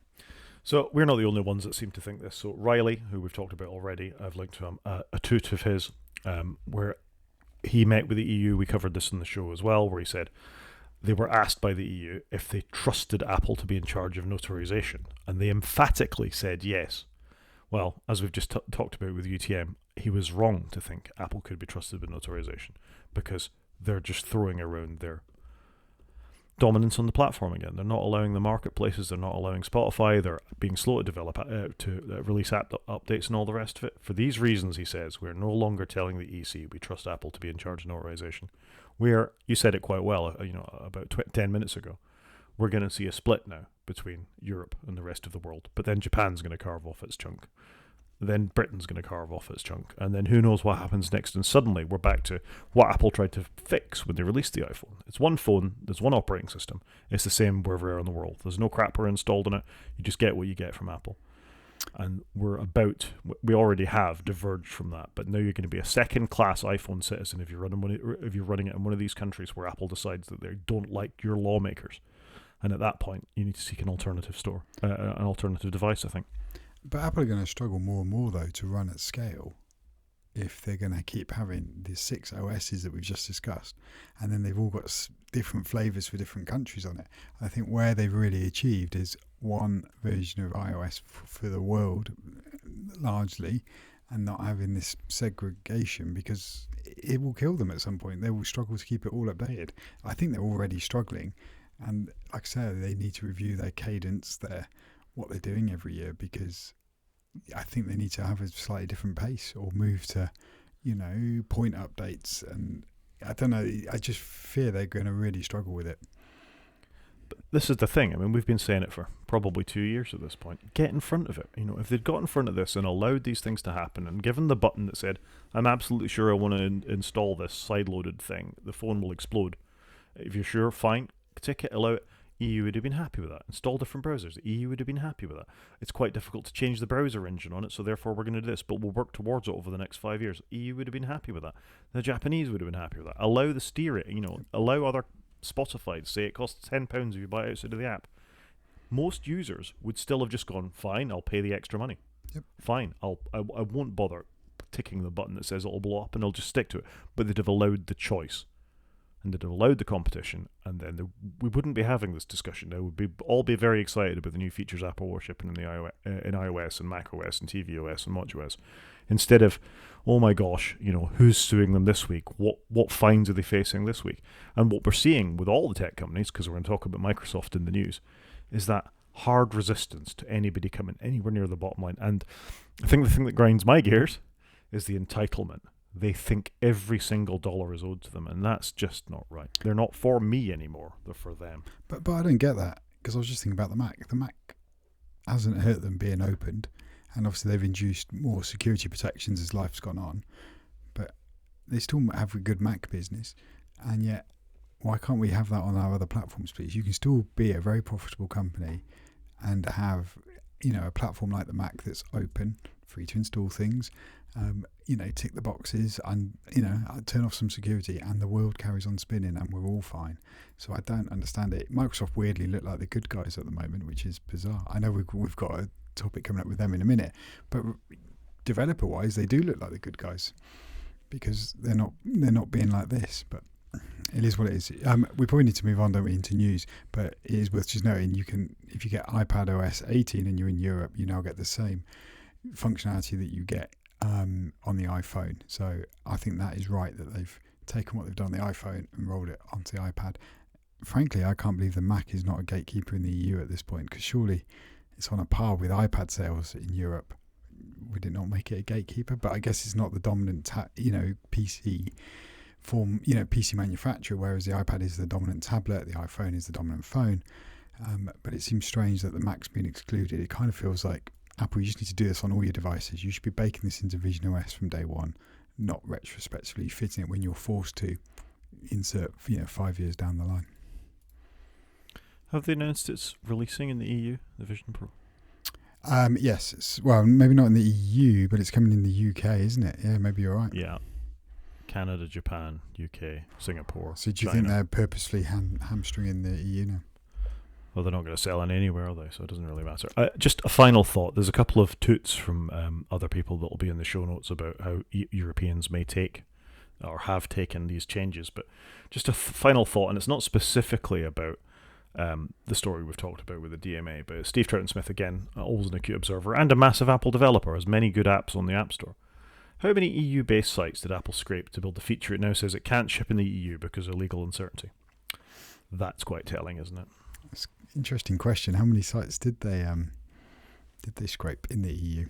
So we're not the only ones that seem to think this. So Riley, who we've talked about already, I've linked to a tweet of his where he met with the EU. We covered this in the show as well, where he said they were asked by the EU if they trusted Apple to be in charge of notarization, and they emphatically said yes. Well, as we've just talked about with UTM, he was wrong to think Apple could be trusted with notarization because they're just throwing around their dominance on the platform again. They're not allowing the marketplaces. They're not allowing Spotify. They're being slow to develop release app updates and all the rest of it. For these reasons, he says, we're no longer telling the EC we trust Apple to be in charge of notarization. You said it quite well, about 10 minutes ago. We're going to see a split now between Europe and the rest of the world. But then Japan's going to carve off its chunk. Then Britain's going to carve off its chunk. And then who knows what happens next. And suddenly we're back to what Apple tried to fix when they released the iPhone. It's one phone, there's one operating system. It's the same wherever in the world. There's no crapper installed in it. You just get what you get from Apple. And we already have diverged from that. But now you're going to be a second-class iPhone citizen if you're running it in one of these countries where Apple decides that they don't like your lawmakers. And at that point, you need to seek an alternative an alternative device, I think. But Apple are going to struggle more and more, though, to run at scale if they're going to keep having the 6 OSs that we've just discussed. And then they've all got different flavors for different countries on it. I think where they've really achieved is one version of iOS for the world, largely, and not having this segregation, because it will kill them at some point. They will struggle to keep it all updated. I think they're already struggling. And like I said, they need to review their cadence, what they're doing every year, because I think they need to have a slightly different pace or move to, point updates. And I don't know, I just fear they're going to really struggle with it. But this is the thing. I mean, we've been saying it for probably 2 years at this point. Get in front of it. If they'd got in front of this and allowed these things to happen and given the button that said, I'm absolutely sure I want to install this side-loaded thing, the phone will explode. If you're sure, fine. Tick it, allow it. EU would have been happy with that. Install different browsers. EU would have been happy with that. It's quite difficult to change the browser engine on it, so therefore we're going to do this, but we'll work towards it over the next 5 years. EU would have been happy with that. The Japanese would have been happy with that. Allow the steering, allow other Spotify to say it costs £10 if you buy it outside of the app. Most users would still have just gone, fine, I'll pay the extra money. Yep. Fine, I won't bother ticking the button that says it'll blow up, and I'll just stick to it. But they'd have allowed the choice. And they'd have allowed the competition, and then we wouldn't be having this discussion. They would all be very excited about the new features Apple were shipping in iOS and macOS and tvOS and watchOS, instead of, oh my gosh, who's suing them this week? What fines are they facing this week? And what we're seeing with all the tech companies, because we're going to talk about Microsoft in the news, is that hard resistance to anybody coming anywhere near the bottom line. And I think the thing that grinds my gears is the entitlement. They think every single dollar is owed to them, and that's just not right. They're not for me anymore. They're for them. But I don't get that, because I was just thinking about the Mac. The Mac hasn't hurt them being opened, and obviously they've introduced more security protections as life's gone on, but they still have a good Mac business, and yet why can't we have that on our other platforms, please? You can still be a very profitable company and have a platform like the Mac that's open, free to install things, tick the boxes and, turn off some security, and the world carries on spinning and we're all fine. So I don't understand it. Microsoft weirdly look like the good guys at the moment, which is bizarre. I know we've got a topic coming up with them in a minute, but developer-wise, they do look like the good guys because they're not being like this, but it is what it is. We probably need to move on, don't we, into news, but it is worth just noting if you get iPad OS 18 and you're in Europe, you now get the same functionality that you get on the iPhone. So I think that is right that they've taken what they've done on the iPhone and rolled it onto the iPad. Frankly, I can't believe the Mac is not a gatekeeper in the EU at this point, because surely it's on a par with iPad sales in Europe. Would it not make it a gatekeeper? But I guess it's not the dominant PC form, PC manufacturer, whereas the iPad is the dominant tablet, the iPhone is the dominant phone. But it seems strange that the Mac's been excluded. It kind of feels like, Apple, you just need to do this on all your devices. You should be baking this into Vision OS from day one, not retrospectively fitting it when you're forced to insert 5 years down the line. Have they announced it's releasing in the EU, the Vision Pro? Yes. Well, maybe not in the EU, but it's coming in the UK, isn't it? Yeah, maybe you're right. Yeah. Canada, Japan, UK, Singapore. So do you China. think they're purposely hamstringing the EU now? Well, they're not going to sell in anywhere, are they? So it doesn't really matter. Just a final thought. There's a couple of toots from other people that will be in the show notes about how Europeans may take or have taken these changes. But just a final thought, and it's not specifically about the story we've talked about with the DMA. But Steve Troughton-Smith, again, always an acute observer and a massive Apple developer, has many good apps on the App Store. How many EU-based sites did Apple scrape to build the feature it now says it can't ship in the EU because of legal uncertainty? That's quite telling, isn't it? It's an interesting question. How many sites did they scrape in the EU?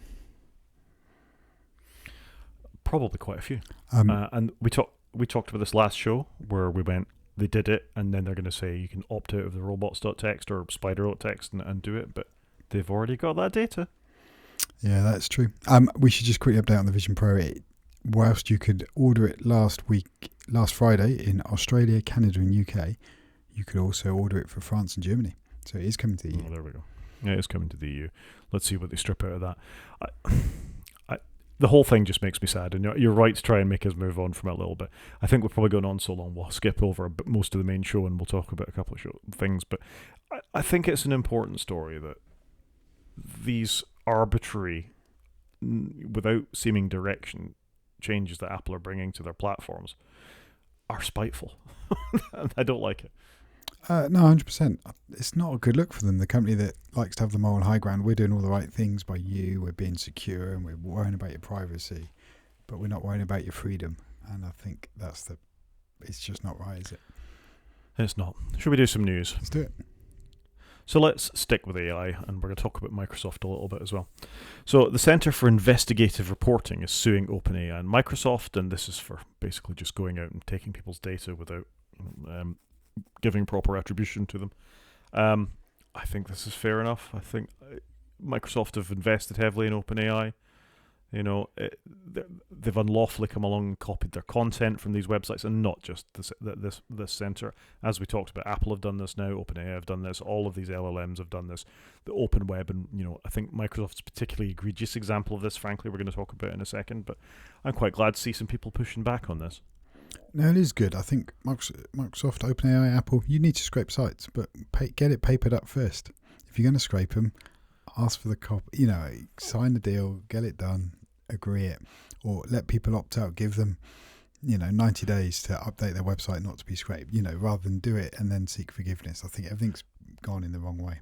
Probably quite a few. And we talked about this last show where we went, they did it, and then they're going to say you can opt out of the robots.txt or spider.txt and do it, but they've already got that data. Yeah, that's true. We should just quickly update on the Vision Pro. Whilst you could order it last Friday in Australia, Canada and UK, you could also order it for France and Germany. So it is coming to the EU. Oh, there we go. Yeah, it is coming to the EU. Let's see what they strip out of that. The whole thing just makes me sad, and you're right to try and make us move on from it a little bit. I think we've probably gone on so long, we'll skip over most of the main show and we'll talk about a couple of things. But I think it's an important story that these arbitrary, without seeming direction, changes that Apple are bringing to their platforms are spiteful. I don't like it. No, 100%. It's not a good look for them. The company that likes to have the moral high ground. We're doing all the right things by you. We're being secure and we're worrying about your privacy, but we're not worrying about your freedom. And I think it's just not right, is it? It's not. Should we do some news? Let's do it. So let's stick with AI, and we're going to talk about Microsoft a little bit as well. So the Center for Investigative Reporting is suing OpenAI and Microsoft, and this is for basically just going out and taking people's data without giving proper attribution to them. I think this is fair enough. I think Microsoft have invested heavily in OpenAI. They've unlawfully come along and copied their content from these websites, and not just this center. As we talked about, Apple have done this now, OpenAI have done this, all of these LLMs have done this, the open web, and I think Microsoft's a particularly egregious example of this, frankly, we're going to talk about in a second, but I'm quite glad to see some people pushing back on this. No, it is good. I think Microsoft, OpenAI, Apple, you need to scrape sites, but get it papered up first. If you're going to scrape them, ask for the copy, sign the deal, get it done, agree it, or let people opt out, give them 90 days to update their website not to be scraped, rather than do it and then seek forgiveness. I think everything's gone in the wrong way.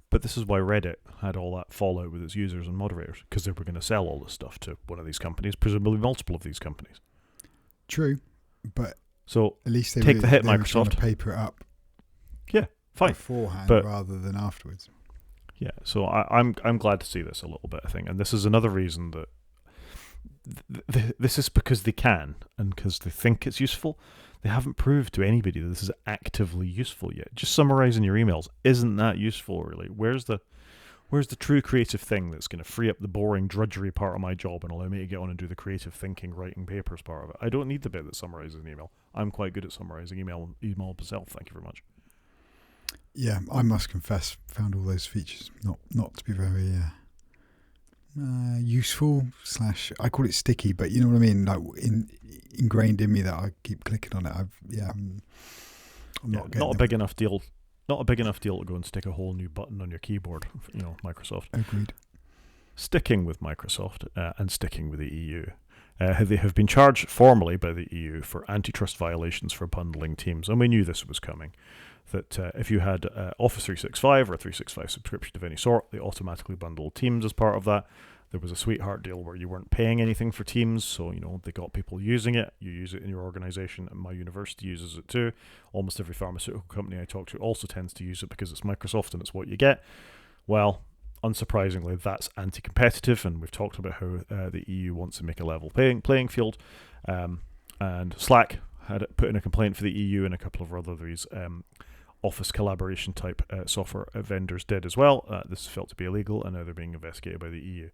But this is why Reddit had all that fallout with its users and moderators, because they were going to sell all this stuff to one of these companies, presumably multiple of these companies. True, but so at least they take the hit, they were Microsoft. trying to paper it up Fine, beforehand but rather than afterwards. Yeah, so I'm glad to see this a little bit, I think, and this is another reason that this is because they can and because they think it's useful. They haven't proved to anybody that this is actively useful yet. Just summarizing your emails isn't that useful, really. Where's the true creative thing that's going to free up the boring drudgery part of my job and allow me to get on and do the creative thinking, writing papers part of it? I don't need the bit that summarizes an email. I'm quite good at summarizing email myself. Thank you very much. Yeah, I must confess, found all those features not to be very useful / I call it sticky, but you know what I mean, like ingrained in me that I keep clicking on it. I'm not getting not a big enough deal. Not a big enough deal to go and stick a whole new button on your keyboard. Microsoft. Agreed. Sticking with Microsoft and sticking with the EU. They have been charged formally by the EU for antitrust violations for bundling Teams, and we knew this was coming. That if you had Office 365 or a 365 subscription of any sort, they automatically bundled Teams as part of that. There was a sweetheart deal where you weren't paying anything for Teams, so they got people using it. You use it in your organization, and my university uses it too. Almost every pharmaceutical company I talk to also tends to use it because it's Microsoft and it's what you get. Well, unsurprisingly, that's anti-competitive, and we've talked about how the EU wants to make a level playing field. And Slack had put in a complaint for the EU, and a couple of other these office collaboration type software vendors did as well. This is felt to be illegal, and now they're being investigated by the EU.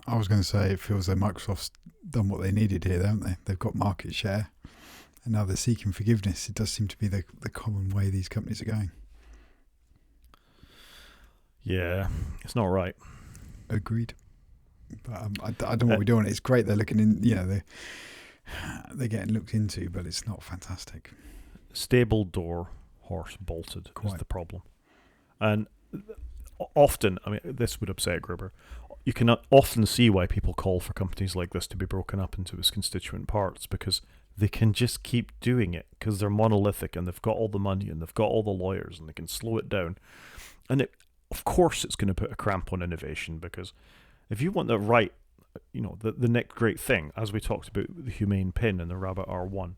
I was going to say, it feels like Microsoft's done what they needed here, haven't they? They've got market share, and now they're seeking forgiveness. It does seem to be the common way these companies are going. Yeah, it's not right. Agreed. But I don't know what we're doing. It's great they're looking in, they're getting looked into, but it's not fantastic. Stable door, horse bolted Quite. is the problem. And often, this would upset Gruber, you can often see why people call for companies like this to be broken up into its constituent parts, because they can just keep doing it because they're monolithic and they've got all the money and they've got all the lawyers and they can slow it down. And of course it's going to put a cramp on innovation, because if you want to write, the next great thing, as we talked about the Humane Pin and the Rabbit R1,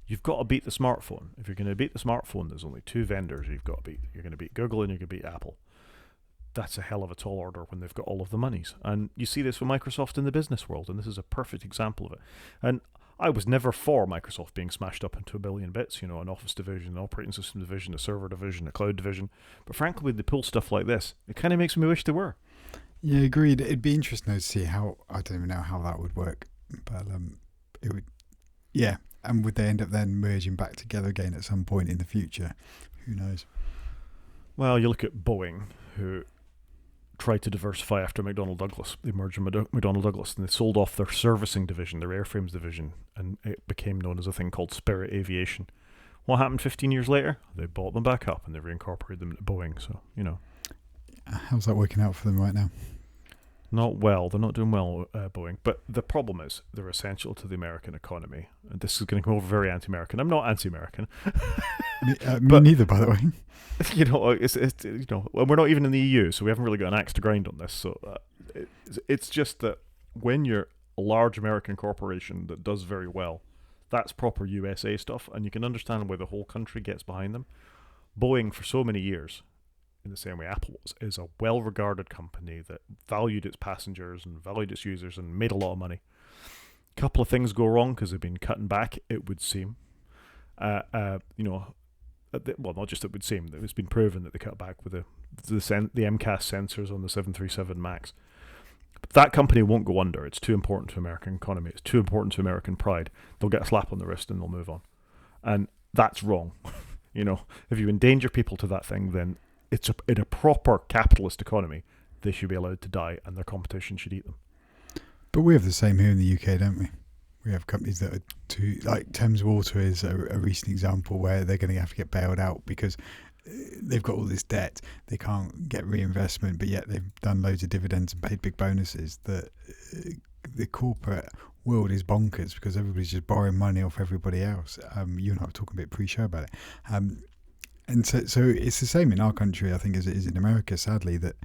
you've got to beat the smartphone. If you're going to beat the smartphone, there's only two vendors you've got to beat. You're going to beat Google and you're going to beat Apple. That's a hell of a tall order when they've got all of the monies. And you see this with Microsoft in the business world, and this is a perfect example of it. And I was never for Microsoft being smashed up into a billion bits, an Office division, an operating system division, a server division, a cloud division. But frankly, when they pull stuff like this, it kind of makes me wish they were. Yeah, agreed. It'd be interesting to see how, I don't even know how that would work, but it would, yeah. And would they end up then merging back together again at some point in the future? Who knows? Well, you look at Boeing, who tried to diversify after McDonnell Douglas. They merged with McDonnell Douglas, and they sold off their servicing division, their airframes division, and it became known as a thing called Spirit Aviation. What happened 15 years later? They bought them back up and they reincorporated them into Boeing. So, How's that working out for them right now? Not well. They're not doing well, Boeing. But the problem is they're essential to the American economy. And this is going to come over very anti-American. I'm not anti-American. Me neither, by the way. And we're not even in the EU, so we haven't really got an axe to grind on this. So it's just that when you're a large American corporation that does very well, that's proper USA stuff, and you can understand why the whole country gets behind them. Boeing, for so many years, in the same way Apple was, is a well-regarded company that valued its passengers and valued its users and made a lot of money. A couple of things go wrong because they've been cutting back, it would seem. Well, not just it would seem. It's been proven that they cut back with the MCAS sensors on the 737 MAX. But that company won't go under. It's too important to American economy. It's too important to American pride. They'll get a slap on the wrist and they'll move on. And that's wrong. If you endanger people to that thing, then in a proper capitalist economy, they should be allowed to die and their competition should eat them. But we have the same here in the UK, don't we? We have companies that are like Thames Water is a recent example where they're going to have to get bailed out because they've got all this debt. They can't get reinvestment, but yet they've done loads of dividends and paid big bonuses. The corporate world is bonkers because everybody's just borrowing money off everybody else. You and I were talking a bit pre-show about it. And so it's the same in our country, I think, as it is in America, sadly, that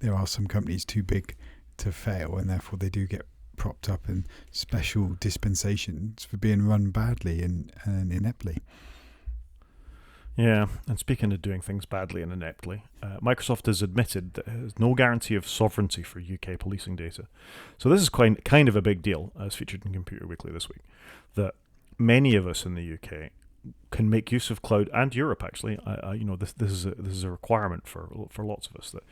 there are some companies too big to fail, and therefore they do get propped up in special dispensations for being run badly and ineptly. Yeah, and speaking of doing things badly and ineptly, Microsoft has admitted that it has no guarantee of sovereignty for UK policing data. So this is kind of a big deal, as featured in Computer Weekly this week, that many of us in the UK can make use of cloud, and Europe actually. This is a requirement for lots of us, that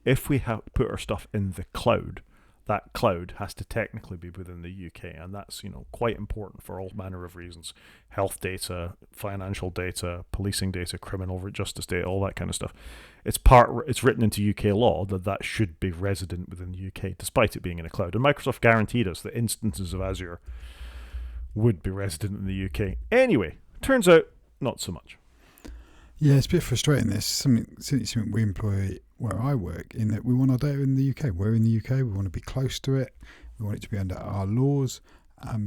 if we put our stuff in the cloud, that cloud has to technically be within the UK, and that's quite important for all manner of reasons: health data, financial data, policing data, criminal justice data, all that kind of stuff. It's written into UK law that should be resident within the UK, despite it being in a cloud. And Microsoft guaranteed us that instances of Azure would be resident in the UK. Anyway, turns out not so much. Yeah, it's a bit frustrating. This something we employ where I work, in that we want our data in the UK. We're in the UK. We want to be close to it. We want it to be under our laws.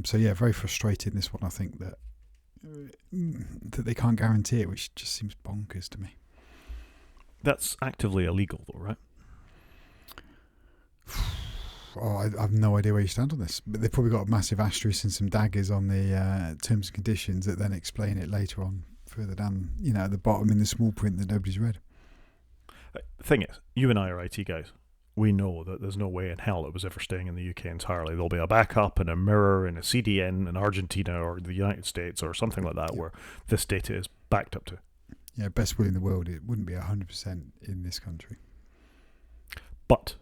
So yeah, very frustrating, this one. I think that they can't guarantee it, which just seems bonkers to me. That's actively illegal, though, right? Oh, I have no idea where you stand on this, but they've probably got a massive asterisk and some daggers on the terms and conditions that then explain it later on, further down, at the bottom in the small print that nobody's read. The thing is, you and I are IT guys. We know that there's no way in hell it was ever staying in the UK entirely. There'll be a backup and a mirror and a CDN in Argentina or the United States or something like that, where this data is backed up to. Yeah, best will in the world, it wouldn't be 100% in this country. But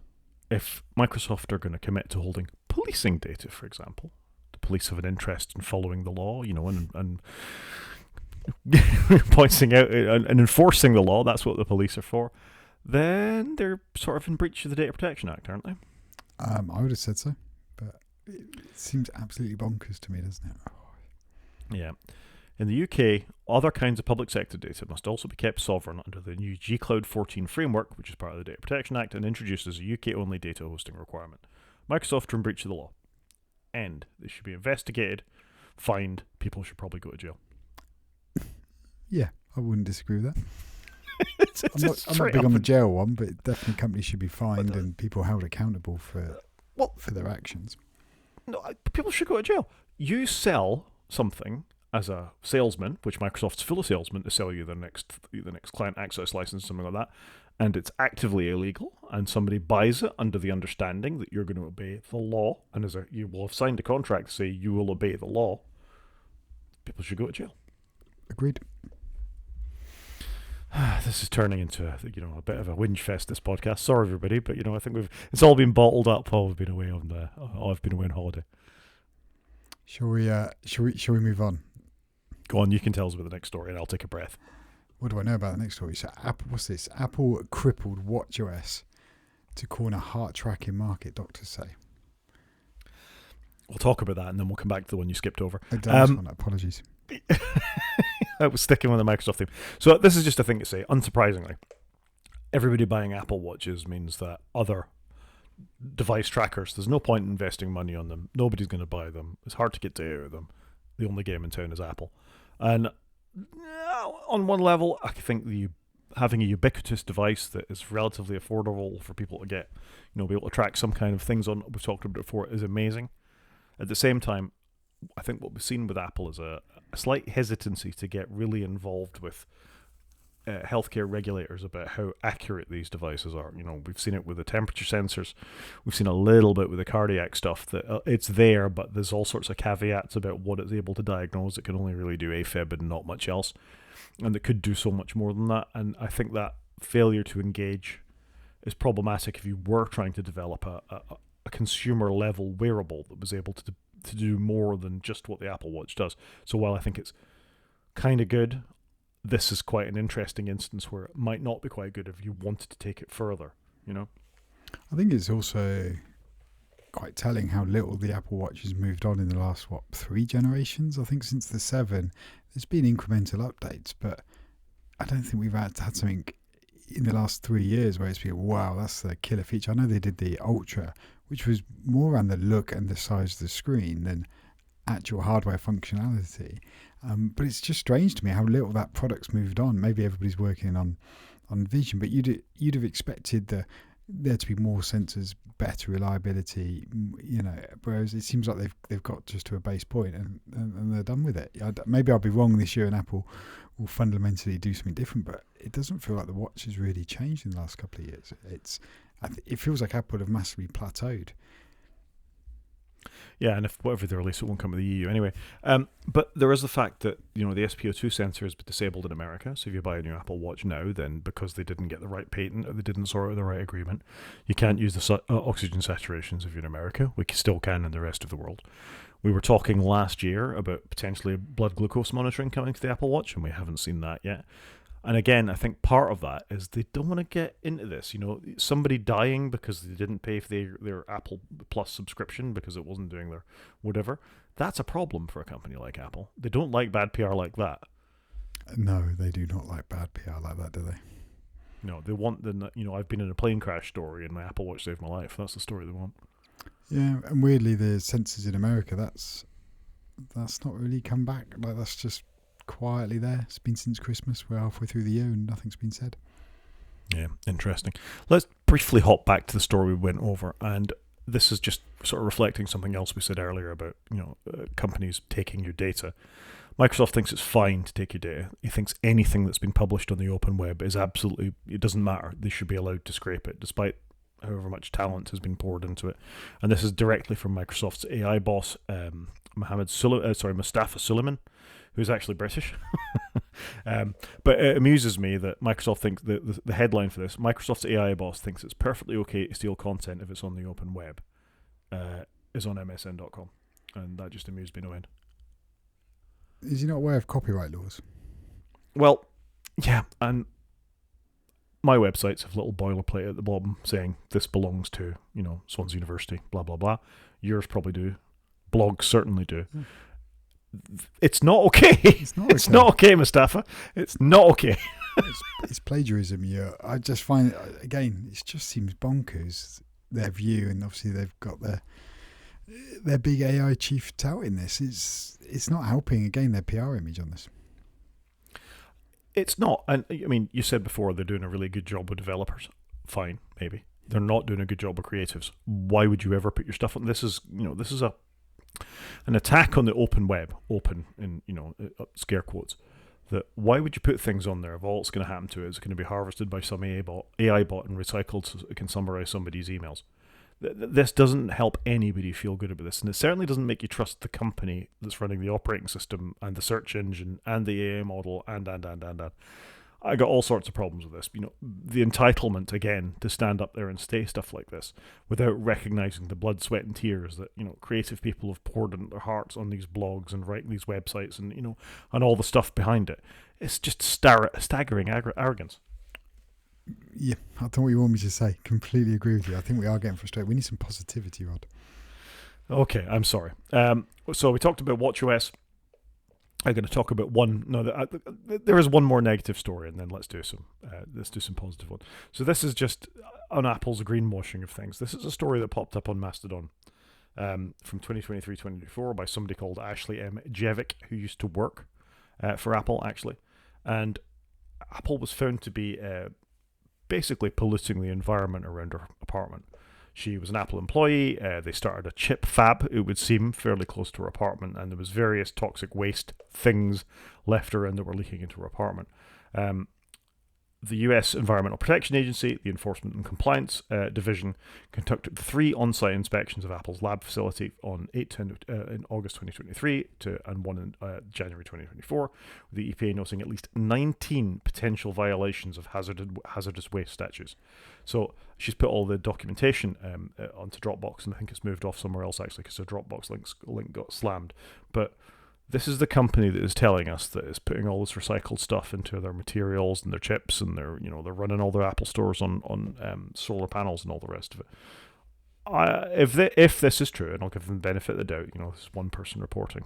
if Microsoft are going to commit to holding policing data, for example, the police have an interest in following the law, and pointing out and enforcing the law, that's what the police are for, then they're sort of in breach of the Data Protection Act, aren't they? I would have said so, but it seems absolutely bonkers to me, doesn't it? Yeah. In the UK, other kinds of public sector data must also be kept sovereign under the new G-Cloud 14 framework, which is part of the Data Protection Act and introduces a UK-only data hosting requirement. Microsoft are in breach of the law, and they should be investigated fined, people should probably go to jail. Yeah, I wouldn't disagree with that. it's I'm not big on the jail one, but definitely companies should be fined and people held accountable for their actions. No, people should go to jail. You sell something as a salesman, which Microsoft's full of salesmen to sell you the next client access license, something like that, and it's actively illegal, and somebody buys it under the understanding that you're going to obey the law, and you will have signed a contract to say you will obey the law, people should go to jail. Agreed. This is turning into a bit of a whinge fest, this podcast. Sorry, everybody, but I think it's all been bottled up while I've been away on holiday. Shall we move on? Go on, you can tell us about the next story, and I'll take a breath. What do I know about the next story? So what's this? Apple crippled WatchOS to corner heart tracking market, doctors say. We'll talk about that, and then we'll come back to the one you skipped over. Apologies. I was sticking with the Microsoft theme. So this is just a thing to say. Unsurprisingly, everybody buying Apple Watches means that other device trackers, there's no point in investing money on them. Nobody's going to buy them. It's hard to get data out of them. The only game in town is Apple. And on one level, I think having a ubiquitous device that is relatively affordable for people to get, be able to track some kind of things on, we've talked about it before, is amazing. At the same time, I think what we've seen with Apple is a slight hesitancy to get really involved with healthcare regulators about how accurate these devices are. We've seen it with the temperature sensors. We've seen a little bit with the cardiac stuff that it's there, but there's all sorts of caveats about what it's able to diagnose. It can only really do AFib and not much else. And it could do so much more than that. And I think that failure to engage is problematic if you were trying to develop a consumer level wearable that was able to do more than just what the Apple Watch does. So while I think it's kind of good, this is quite an interesting instance where it might not be quite good if you wanted to take it further, I think it's also quite telling how little the Apple Watch has moved on in the last, 3 generations? I think since the 7, there's been incremental updates, but I don't think we've had something in the last 3 years where it's been, wow, that's the killer feature. I know they did the Ultra, which was more around the look and the size of the screen than actual hardware functionality. But it's just strange to me how little that product's moved on. Maybe everybody's working on vision, but you'd have expected there to be more sensors, better reliability, whereas it seems like they've got just to a base point and they're done with it. Maybe I'll be wrong this year and Apple will fundamentally do something different, but it doesn't feel like the watch has really changed in the last couple of years. It feels like Apple have massively plateaued. Yeah, and if whatever they release, it won't come with the EU anyway. But there is the fact that the SpO2 sensor has been disabled in America. So if you buy a new Apple Watch now, then because they didn't get the right patent or they didn't sort out the right agreement, you can't use the oxygen saturations if you're in America. We still can in the rest of the world. We were talking last year about potentially blood glucose monitoring coming to the Apple Watch, and we haven't seen that yet. And again, I think part of that is they don't want to get into this. Somebody dying because they didn't pay for their Apple Plus subscription because it wasn't doing their whatever. That's a problem for a company like Apple. They don't like bad PR like that. No, they do not like bad PR like that, do they? No, they want I've been in a plane crash story and my Apple Watch saved my life. That's the story they want. Yeah, and weirdly, the sensors in America, that's not really come back. Like, that's just quietly there. It's been since Christmas. We're halfway through the year and nothing's been said. Yeah, interesting. Let's briefly hop back to the story we went over, and this is just sort of reflecting something else we said earlier about companies taking your data. Microsoft thinks it's fine to take your data. He thinks anything that's been published on the open web is absolutely, it doesn't matter. They should be allowed to scrape it, despite however much talent has been poured into it. And this is directly from Microsoft's AI boss, Mustafa Suleyman, who's actually British. But it amuses me that Microsoft thinks the headline for this, Microsoft's AI boss thinks it's perfectly okay to steal content if it's on the open web, is on MSN.com. And that just amused me no end. Is he not aware of copyright laws? Well, yeah, and my websites have little boilerplate at the bottom saying this belongs to, Swansea University, blah, blah, blah. Yours probably do. Blogs certainly do. Yeah. It's not okay. It's not okay, Mustafa. It's not okay. It's plagiarism. Yeah, I just find again, it just seems bonkers their view, and obviously they've got their big AI chief touting this. It's not helping again their PR image on this. It's not. And I mean, you said before they're doing a really good job with developers. Fine, maybe. They're not doing a good job with creatives. Why would you ever put your stuff on? This is an attack on the open web, open in scare quotes. That why would you put things on there if all it's going to happen to it is going to be harvested by some AI bot and recycled so it can summarize somebody's emails? This doesn't help anybody feel good about this, and it certainly doesn't make you trust the company that's running the operating system and the search engine and the AI model and. I got all sorts of problems with this. The entitlement, again, to stand up there and say stuff like this without recognizing the blood, sweat, and tears that, creative people have poured into their hearts on these blogs and writing these websites and, and all the stuff behind it. It's just staggering arrogance. Yeah, I don't know what you want me to say. Completely agree with you. I think we are getting frustrated. We need some positivity, Rod. Okay, I'm sorry. So we talked about WatchOS. I'm going to talk about one. No, there is one more negative story, and then let's do some positive one. So this is just on Apple's greenwashing of things. This is a story that popped up on Mastodon from 2023-2024 by somebody called Ashley M. Jevick, who used to work for Apple, actually. And Apple was found to be basically polluting the environment around her apartment. She was an Apple employee. They started a chip fab, it would seem, fairly close to her apartment, and there was various toxic waste things left around that were leaking into her apartment. The US Environmental Protection Agency, the Enforcement and Compliance Division, conducted 3 on-site inspections of Apple's lab facility on in August 2023 and one in January 2024, with the EPA noting at least 19 potential violations of hazardous waste statutes. So she's put all the documentation onto Dropbox, and I think it's moved off somewhere else actually because the Dropbox link got slammed. But this is the company that is telling us that is putting all this recycled stuff into their materials and their chips, and they're running all their Apple stores on solar panels and all the rest of it. If this is true, and I'll give them the benefit of the doubt, this is one person reporting.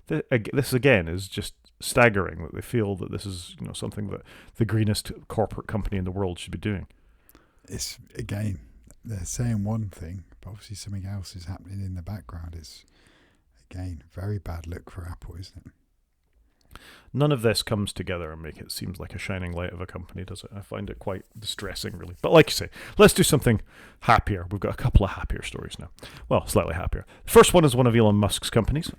This again is just staggering that they feel that this is something that the greenest corporate company in the world should be doing. It's again, they're saying one thing, but obviously something else is happening in the background. It's again very bad look for Apple, isn't it? None of this comes together and make it seem like a shining light of a company, does it? I find it quite distressing, really. But like you say, let's do something happier. We've got a couple of happier stories now. Well, slightly happier. The first one is one of Elon Musk's companies.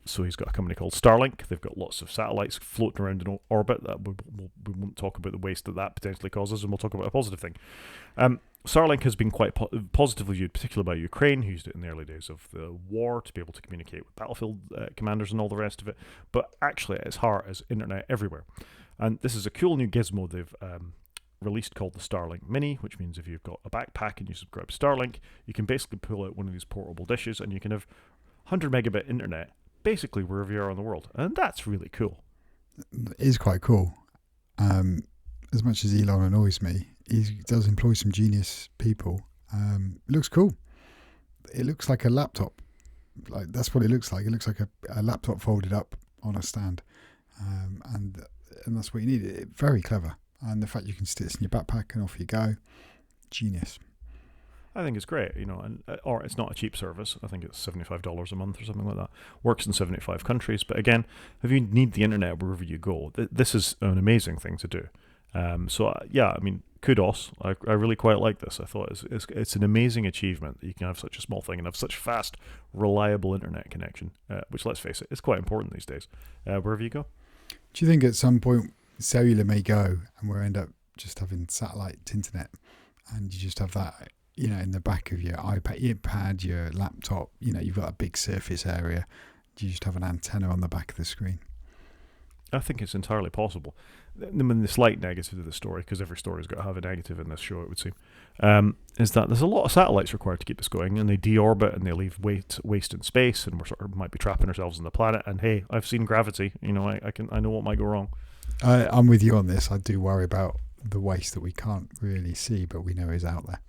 So he's got a company called Starlink. They've got lots of satellites floating around in orbit. We won't talk about the waste that potentially causes, and we'll talk about a positive thing. Starlink has been quite positively viewed, particularly by Ukraine, who used it in the early days of the war to be able to communicate with battlefield commanders and all the rest of it. But actually, at its heart is internet everywhere. And this is a cool new gizmo they've released called the Starlink Mini, which means if you've got a backpack and you subscribe to Starlink, you can basically pull out one of these portable dishes and you can have 100 megabit internet basically wherever you are in the world. And that's really cool. It is quite cool. As much as Elon annoys me, he does employ some genius people. It looks cool. It looks like a laptop. Like that's what it looks like. It looks like a laptop folded up on a stand, and that's what you need. Very clever. And the fact you can stick this in your backpack and off you go, genius. I think it's great, or it's not a cheap service. I think it's $75 a month or something like that. Works in 75 countries. But again, if you need the internet wherever you go, this is an amazing thing to do. Kudos. I really quite like this. I thought it's an amazing achievement that you can have such a small thing and have such fast, reliable internet connection, which, let's face it, is quite important these days, wherever you go. Do you think at some point cellular may go and we'll end up just having satellite internet and you just have that, in the back of your iPad, your laptop, you've got a big surface area. You just have an antenna on the back of the screen? I think it's entirely possible. The slight negative of the story, because every story's got to have a negative in this show, it would seem, is that there's a lot of satellites required to keep this going, and they deorbit and they leave waste in space, and might be trapping ourselves on the planet. And hey, I've seen Gravity. I know what might go wrong. I'm with you on this. I do worry about the waste that we can't really see, but we know is out there.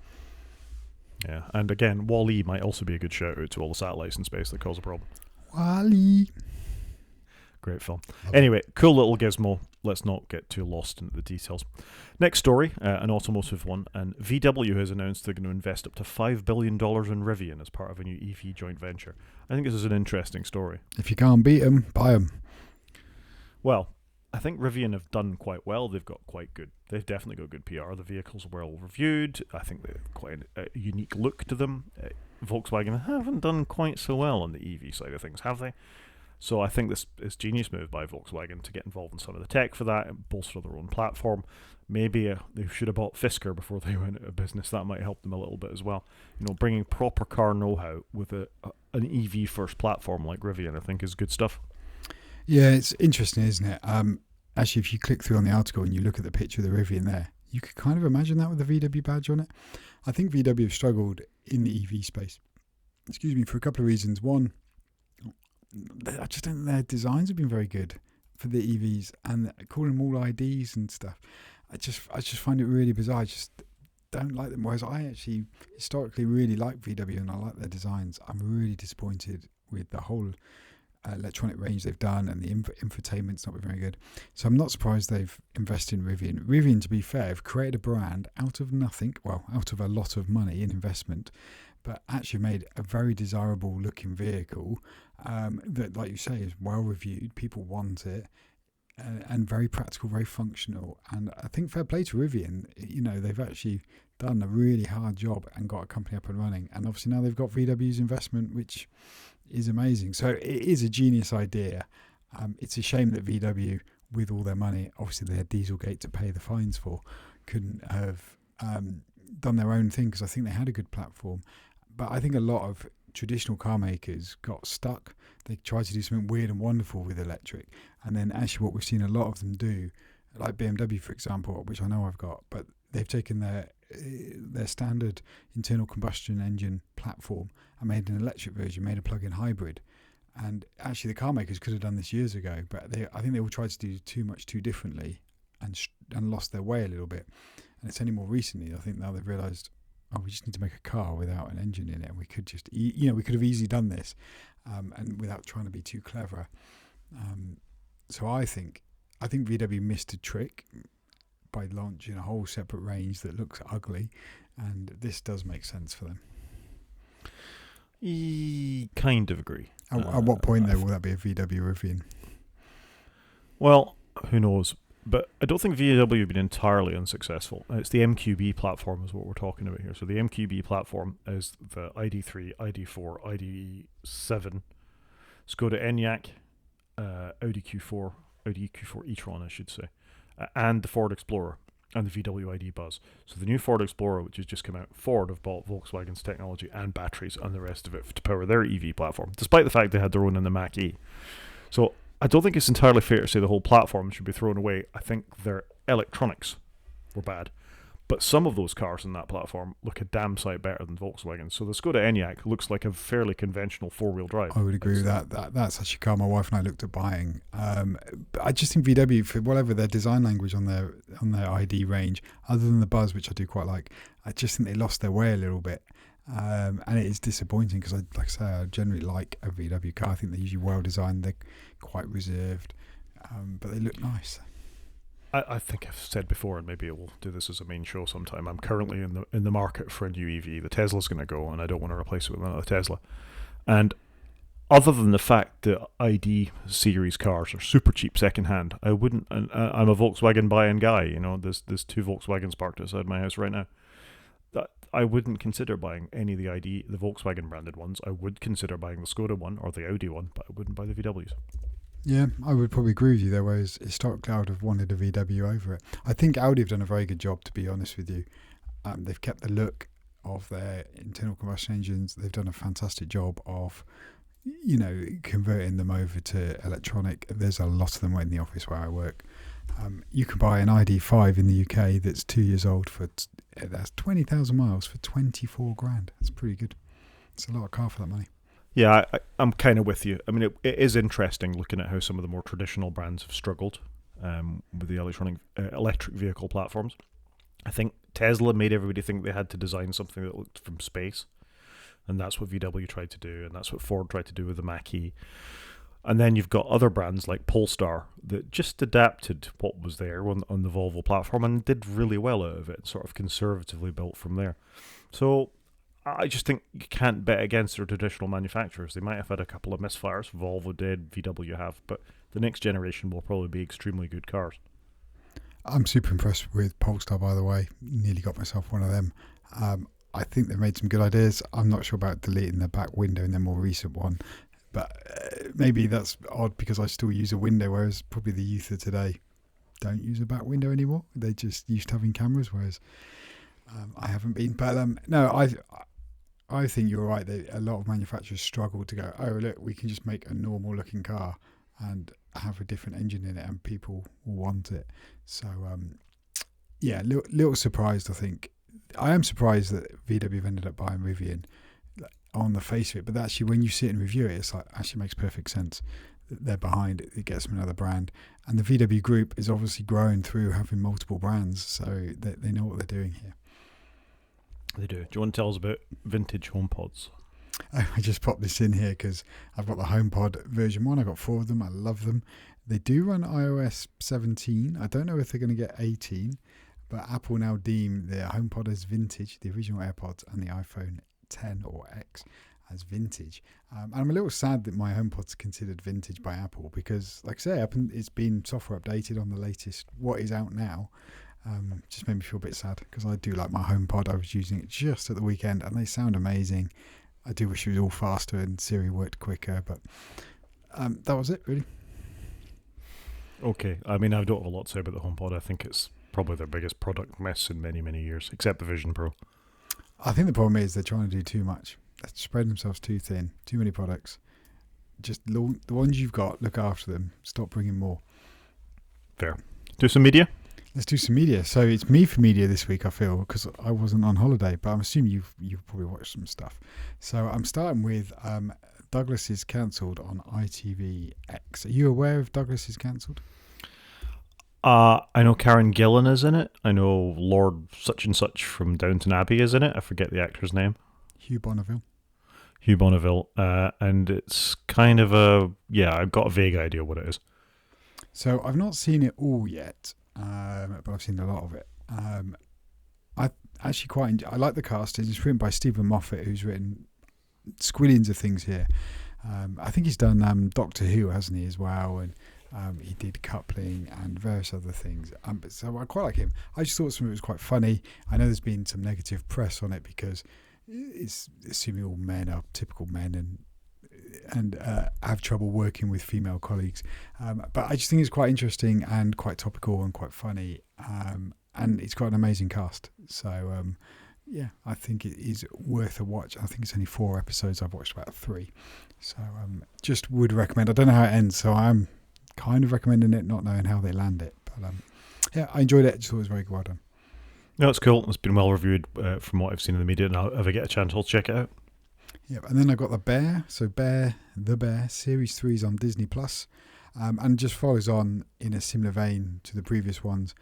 Yeah, and again, WALL-E might also be a good shout out to all the satellites in space that cause a problem. WALL-E. great film. Love it. Anyway, cool little gizmo. Let's not get too lost into the details. Next story, an automotive one, and VW has announced they're going to invest up to $5 billion in Rivian as part of a new EV joint venture. I think this is an interesting story. If you can't beat them, buy them. Well, I think Rivian have done quite well. They've definitely got good PR. The vehicles are well reviewed. I think they've quite a unique look to them. Volkswagen haven't done quite so well on the EV side of things, have they? So I think this is a genius move by Volkswagen to get involved in some of the tech for that and bolster their own platform. Maybe they should have bought Fisker before they went out of business. That might help them a little bit as well. Bringing proper car know-how with an EV first platform like Rivian, I think, is good stuff. Yeah, it's interesting, isn't it? Actually, if you click through on the article and you look at the picture of the Rivian there, you could kind of imagine that with the VW badge on it. I think VW have struggled in the EV space, for a couple of reasons. One, I just don't think their designs have been very good for the EVs, and calling them all IDs and stuff. I just find it really bizarre. I just don't like them. Whereas I actually historically really like VW and I like their designs. I'm really disappointed with the whole electronic range they've done, and the infotainment's not been very good. So I'm not surprised they've invested in Rivian. Rivian, to be fair, have created a brand out of nothing, out of a lot of money in investment, but actually made a very desirable looking vehicle that, like you say, is well reviewed. People want it, and very practical, very functional. And I think fair play to Rivian. They've actually done a really hard job and got a company up and running. And obviously now they've got VW's investment, which is amazing. So it is a genius idea. It's a shame that VW, with all their money, obviously they had Dieselgate to pay the fines for, couldn't have done their own thing, because I think they had a good platform. But I think a lot of traditional car makers got stuck. They tried to do something weird and wonderful with electric, and then actually what we've seen a lot of them do, like BMW for example, which I know I've got, but they've taken their standard internal combustion engine platform and made an electric version, made a plug-in hybrid. And actually the car makers could have done this years ago, but I think they all tried to do too much too differently and lost their way a little bit. And it's only more recently, I think, now they've realised, we just need to make a car without an engine in it. And we could just, we could have easily done this, and without trying to be too clever. So I think VW missed a trick by launching a whole separate range that looks ugly, and this does make sense for them. Kind of agree. At what point, though, will that be a VW Rivian? Well, who knows? But I don't think VW have been entirely unsuccessful. It's the MQB platform is what we're talking about here. So the MQB platform is the ID3, ID4, ID7, Skoda Enyaq, Audi Q4 e-tron, I should say, and the Ford Explorer and the VW ID Buzz. So the new Ford Explorer, which has just come out, Ford have bought Volkswagen's technology and batteries and the rest of it to power their EV platform, despite the fact they had their own in the Mach-E. So I don't think it's entirely fair to say the whole platform should be thrown away. I think their electronics were bad. But some of those cars in that platform look a damn sight better than Volkswagen. So the Skoda Enyaq looks like a fairly conventional four-wheel drive. I would agree with that. That's actually a car my wife and I looked at buying. I just think VW, for whatever their design language on their ID range, other than the Buzz, which I do quite like, I just think they lost their way a little bit. And it is disappointing because, like I say, I generally like a VW car. I think they're usually well designed. They're quite reserved, but they look nice. I think I've said before, and maybe we'll do this as a main show sometime. I'm currently in the market for a new EV. The Tesla's going to go, and I don't want to replace it with another Tesla. And other than the fact that ID series cars are super cheap secondhand, I wouldn't. I'm a Volkswagen buying guy. There's two Volkswagens parked outside my house right now. I wouldn't consider buying any of the Volkswagen branded ones. I would consider buying the Skoda one or the Audi one, but I wouldn't buy the VWs. Yeah, I would probably agree with you there, whereas historically I would have wanted a VW over it. I think Audi have done a very good job, to be honest with you. They've kept the look of their internal combustion engines. They've done a fantastic job of, converting them over to electronic. There's a lot of them in the office where I work. You can buy an ID5 in the UK that's 2 years old that's 20,000 miles for 24 grand. That's pretty good. It's a lot of car for that money. Yeah, I'm kind of with you. I mean, it is interesting looking at how some of the more traditional brands have struggled with the electric vehicle platforms. I think Tesla made everybody think they had to design something that looked from space, and that's what VW tried to do, and that's what Ford tried to do with the Mach-E. And then you've got other brands like Polestar that just adapted what was there on the Volvo platform and did really well out of it, sort of conservatively built from there. So I just think you can't bet against their traditional manufacturers. They might have had a couple of misfires. Volvo did, VW have, but the next generation will probably be extremely good cars. I'm super impressed with Polestar, by the way. Nearly got myself one of them. I think they've made some good ideas. I'm not sure about deleting the back window in their more recent one, but maybe that's odd because I still use a window, whereas probably the youth of today don't use a back window anymore. They're just used to having cameras, whereas I haven't been. But no, I think you're right. A lot of manufacturers struggle to go, oh, look, we can just make a normal looking car and have a different engine in it and people will want it. So, yeah, little surprised, I think. I am surprised that VW have ended up buying Rivian on the face of it, but actually when you sit and review it, it's like actually makes perfect sense. They're behind it. It gets them another brand. And the VW group is obviously growing through having multiple brands, so they know what they're doing here. They do. Do you want to tell us about vintage HomePods? I just popped this in here because I've got the HomePod version 1. I got 4 of them. I love them. They do run iOS 17. I don't know if they're going to get 18, but Apple now deem the HomePod as vintage, the original AirPods and the iPhone 10 or X as vintage. And I'm a little sad that my HomePod's considered vintage by Apple because, like I say, it's been software updated on the latest, what is out now. Just made me feel a bit sad because I do like my HomePod. I was using it just at the weekend and they sound amazing. I do wish it was all faster and Siri worked quicker, but that was it, really. Okay. I mean, I don't have a lot to say about the HomePod. I think it's probably their biggest product mess in many, many years, except the Vision Pro. I think the problem is they're trying to do too much. They're spreading themselves too thin, too many products. Just the ones you've got, look after them. Stop bringing more. Fair. Do some media? Let's do some media. So it's me for media this week, I feel, because I wasn't on holiday, but I'm assuming you've probably watched some stuff. So I'm starting with Douglas is cancelled on ITVX. Are you aware of Douglas is cancelled? I know Karen Gillan is in it. I know Lord such and such from Downton Abbey is in it. I forget the actor's name. Hugh Bonneville. And it's kind of I've got a vague idea what it is. So I've not seen it all yet, but I've seen a lot of it. I actually I like the cast. It's written by Stephen Moffat, who's written squillions of things here. I think he's done Doctor Who, hasn't he, as well, and he did Coupling and various other things. So I quite like him. I just thought some of it was quite funny. I know there's been some negative press on it because it's assuming all men are typical men and have trouble working with female colleagues. But I just think it's quite interesting and quite topical and quite funny. And it's got an amazing cast. So, yeah, I think it is worth a watch. I think it's only 4 episodes. I've watched about 3. So just would recommend. I don't know how it ends, so I'm kind of recommending it, not knowing how they land it. But yeah, I enjoyed it. I just thought it was very well done. No, it's cool. It's been well reviewed from what I've seen in the media, and if I get a chance, I'll check it out. Yeah, and then I got The Bear. So The Bear, Series 3 is on Disney+. And just follows on in a similar vein to the previous ones.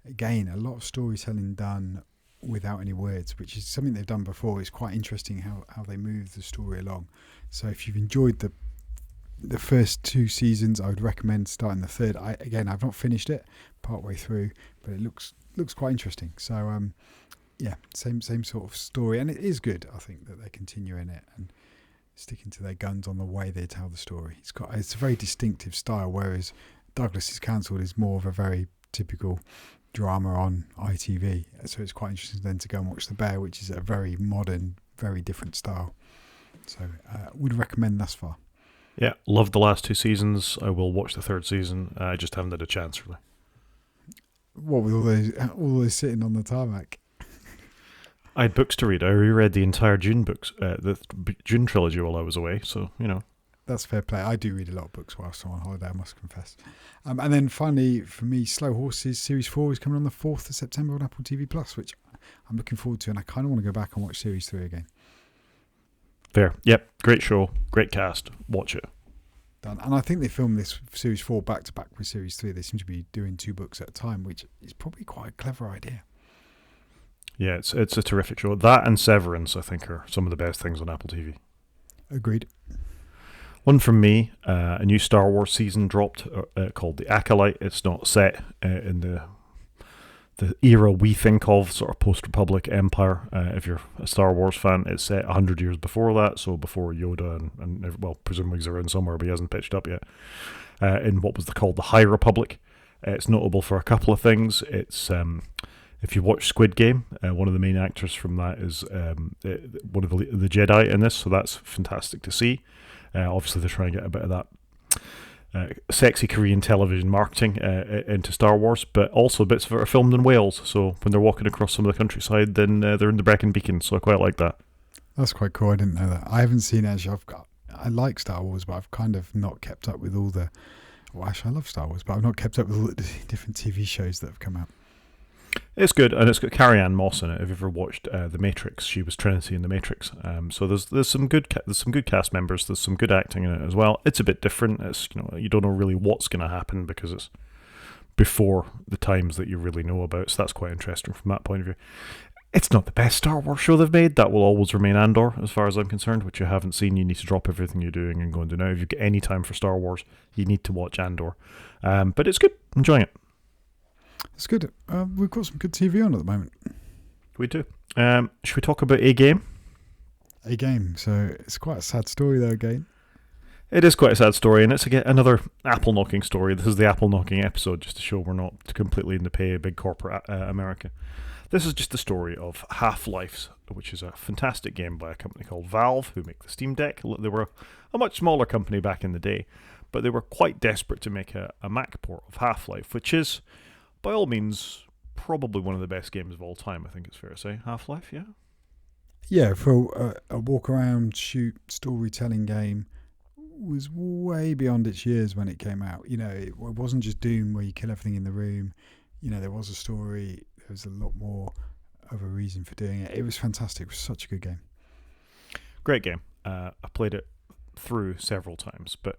Again, a lot of storytelling done without any words, which is something they've done before. It's quite interesting how they move the story along. So if you've enjoyed the first 2 seasons, I would recommend starting the third. I've not finished it, partway through, but it looks quite interesting. So yeah, same sort of story, and it is good. I think that they continue in it and sticking to their guns on the way they tell the story. It's a very distinctive style, whereas Douglas is cancelled is more of a very typical drama on ITV. So it's quite interesting then to go and watch The Bear, which is a very modern, very different style. So would recommend thus far. Yeah, loved the last 2 seasons. I will watch the 3rd season. I just haven't had a chance, really. What with all those sitting on the tarmac? I had books to read. I reread the entire Dune books, the Dune trilogy while I was away, so, you know. That's fair play. I do read a lot of books whilst I'm on holiday, I must confess. And then finally, for me, Slow Horses Series 4 is coming on the 4th of September on Apple TV+, which I'm looking forward to, and I kind of want to go back and watch Series 3 again. Fair. Yep. Great show. Great cast. Watch it. Done. And I think they filmed this Series 4 back-to-back with Series 3. They seem to be doing 2 books at a time, which is probably quite a clever idea. Yeah, it's a terrific show. That and Severance, I think, are some of the best things on Apple TV. Agreed. One from me, a new Star Wars season dropped called The Acolyte. It's not set in the era we think of, sort of post-Republic Empire. If you're a Star Wars fan, it's set 100 years before that, so before Yoda and well, presumably he's around somewhere, but he hasn't pitched up yet, in what was called the High Republic. It's notable for a couple of things. It's if you watch Squid Game, one of the main actors from that is one of the Jedi in this, so that's fantastic to see. Obviously, they're trying to get a bit of that sexy Korean television marketing into Star Wars, but also bits of it are filmed in Wales. So when they're walking across some of the countryside, then they're in the Brecon Beacons. So I quite like that. That's quite cool. I didn't know that. I haven't seen it actually. I like Star Wars, but I've kind of not kept up with all the. Well, actually, I love Star Wars, but I've not kept up with all the different TV shows that have come out. It's good, and it's got Carrie-Anne Moss in it. If you've ever watched The Matrix, she was Trinity in The Matrix. So there's some good cast members. There's some good acting in it as well. It's a bit different. It's you don't know really what's going to happen because it's before the times that you really know about. So that's quite interesting from that point of view. It's not the best Star Wars show they've made. That will always remain Andor, as far as I'm concerned, which you haven't seen. You need to drop everything you're doing and go and do now. If you get any time for Star Wars, you need to watch Andor. But it's good. Enjoying it. It's good. We've got some good TV on at the moment. We do. Should we talk about A Game? A Game. So it's quite a sad story, though, again. It is quite a sad story, and it's again another apple knocking story. This is the apple knocking episode, just to show we're not completely in the pay of big corporate America. This is just the story of Half-Life, which is a fantastic game by a company called Valve, who make the Steam Deck. They were a much smaller company back in the day, but they were quite desperate to make a Mac port of Half-Life, which is, by all means, probably one of the best games of all time, I think it's fair to say. Half-Life, yeah? Yeah, for a walk-around, shoot, storytelling game, was way beyond its years when it came out. It wasn't just Doom where you kill everything in the room. There was a story. There was a lot more of a reason for doing it. It was fantastic. It was such a good game. Great game. I played it through several times, but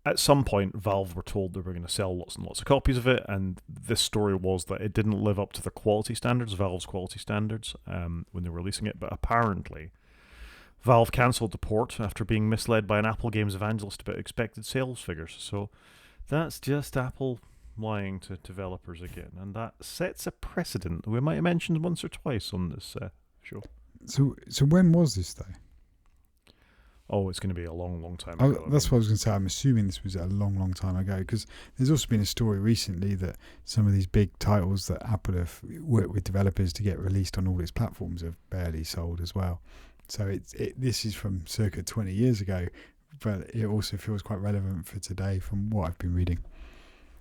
at some point, Valve were told they were going to sell lots and lots of copies of it, and this story was that it didn't live up to the quality standards, Valve's quality standards, when they were releasing it. But apparently, Valve cancelled the port after being misled by an Apple Games evangelist about expected sales figures. So that's just Apple lying to developers again, and that sets a precedent we might have mentioned once or twice on this show. So when was this, though? Oh, it's going to be a long, long time ago. That's what I was going to say. I'm assuming this was a long, long time ago, because there's also been a story recently that some of these big titles that Apple have worked with developers to get released on all its platforms have barely sold as well. So this is from circa 20 years ago, but it also feels quite relevant for today from what I've been reading.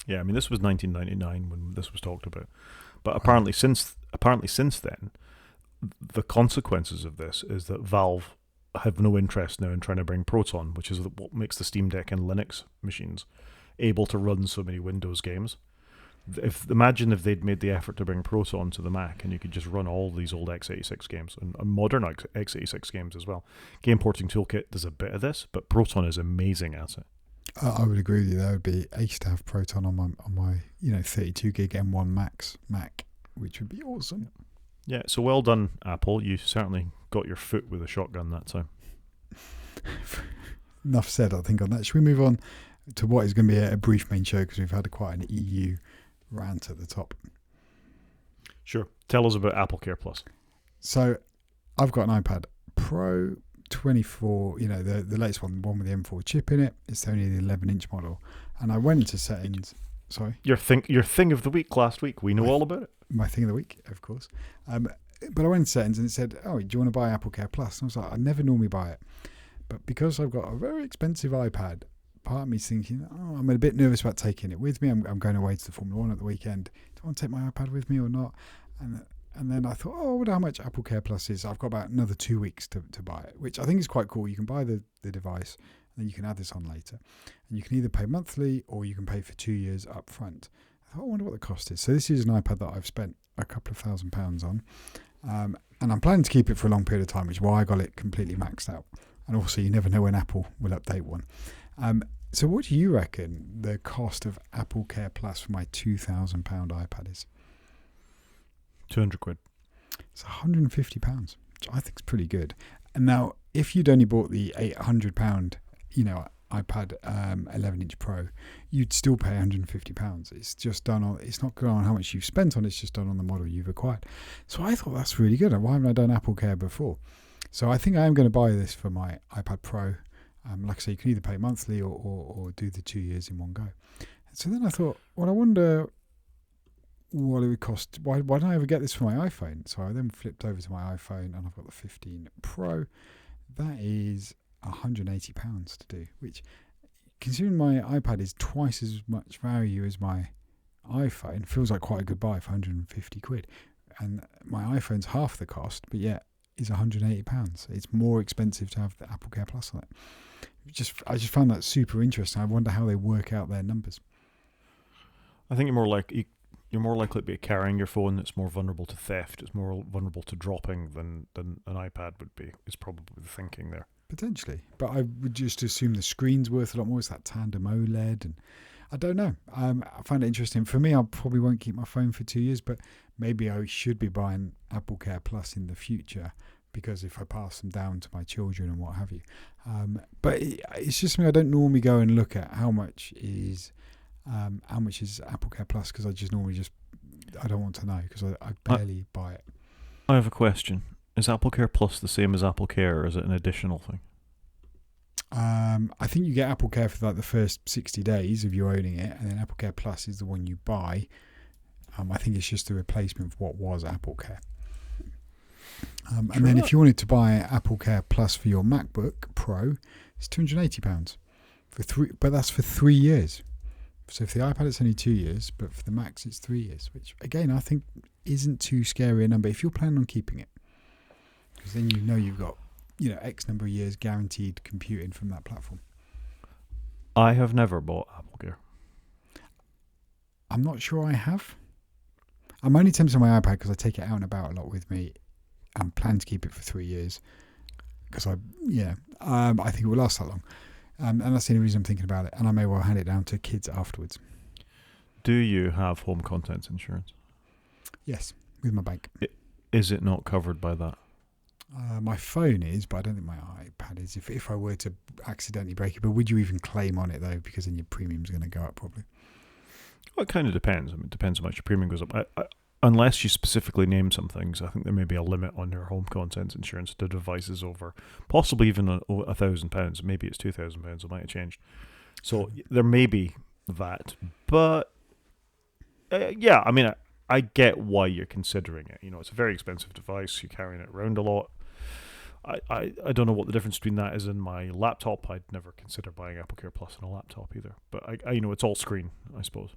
Yeah, I mean, this was 1999 when this was talked about. But apparently since then, the consequences of this is that Valve have no interest now in trying to bring Proton, which is what makes the Steam Deck and Linux machines able to run so many Windows games. Imagine if they'd made the effort to bring Proton to the Mac, and you could just run all these old x86 games and modern x86 games as well. Game Porting Toolkit does a bit of this, but Proton is amazing at it. I would agree with you. That would be ace to have Proton on my 32 gig M1 Max Mac, which would be awesome. Yeah, so well done, Apple. You certainly got your foot with a shotgun that time. Enough said, I think, on that. Should we move on to what is going to be a brief main show, because we've had quite an EU rant at the top. Sure. Tell us about AppleCare+. So I've got an iPad Pro 24, the latest one with the M4 chip in it. It's only the 11-inch model. And I went into settings. Sorry? Your thing of the week last week. We know all about it. My thing of the week, of course. But I went into settings and it said, do you want to buy AppleCare Plus? And I was like, I never normally buy it. But because I've got a very expensive iPad, part of me's thinking, I'm a bit nervous about taking it with me. I'm going away to the Formula 1 at the weekend. Do I want to take my iPad with me or not? And then I thought, I wonder how much AppleCare Plus is. I've got about another 2 weeks to buy it, which I think is quite cool. You can buy the device and then you can add this on later. And you can either pay monthly or you can pay for 2 years up front. I thought, I wonder what the cost is. So this is an iPad that I've spent a couple of £1,000s on. And I'm planning to keep it for a long period of time, which is why I got it completely maxed out. And also, you never know when Apple will update one. So what do you reckon the cost of AppleCare Plus for my £2,000 iPad is? 200 quid. It's £150, which I think is pretty good. And now, if you'd only bought the £800 iPad 11-inch Pro, you'd still pay £150. It's just done on. It's not done on how much you've spent on. It's just done on the model you've acquired. So I thought that's really good. Why haven't I done Apple Care before? So I think I am going to buy this for my iPad Pro. Like I say, you can either pay monthly or do the 2 years in one go. So then I thought, well, I wonder what it would cost. Why don't I ever get this for my iPhone? So I then flipped over to my iPhone and I've got the 15 Pro. That is £180 to do, which, considering my iPad is twice as much value as my iPhone, feels like quite a good buy for £150. And my iPhone's half the cost, but yet is £180. It's more expensive to have the Apple Care Plus on it. I just found that super interesting. I wonder how they work out their numbers. I think you're more likely to be carrying your phone that's more vulnerable to theft. It's more vulnerable to dropping than an iPad would be. Is probably the thinking there. Potentially, but I would just assume the screen's worth a lot more. It's that tandem OLED, and I don't know. I find it interesting. For me, I probably won't keep my phone for 2 years, but maybe I should be buying Apple Care Plus in the future, because if I pass them down to my children and what have you. But it's just something I don't normally go and look at how much is Apple Care Plus, because I just normally I don't want to know, because I barely buy it. I have a question. Is Apple Care Plus the same as Apple Care, or is it an additional thing? I think you get Apple Care for like the first 60 days of you owning it, and then Apple Care Plus is the one you buy. I think it's just a replacement for what was Apple Care. And then if you wanted to buy Apple Care Plus for your MacBook Pro, it's £280 but that's for 3 years. So for the iPad, it's only 2 years, but for the Macs, it's 3 years, which again, I think isn't too scary a number if you're planning on keeping it, because then you've got X number of years guaranteed computing from that platform. I have never bought Apple Care. I'm not sure I have. I'm only tempted on my iPad because I take it out and about a lot with me. I'm planning to keep it for 3 years because I think it will last that long. And that's the only reason I'm thinking about it. And I may well hand it down to kids afterwards. Do you have home contents insurance? Yes, with my bank. Is it not covered by that? My phone is, but I don't think my iPad is. If I were to accidentally break it, but would you even claim on it though? Because then your premium's going to go up probably. Well, it kind of depends. I mean, it depends how much your premium goes up. Unless you specifically name some things, I think there may be a limit on your home contents insurance to devices over possibly even £1,000. Maybe it's £2,000. It might have changed. So there may be that, but yeah, I mean, I get why you're considering it. It's a very expensive device. You're carrying it around a lot. I don't know what the difference between that is in my laptop. I'd never consider buying Apple Care Plus on a laptop either. But I it's all screen, I suppose.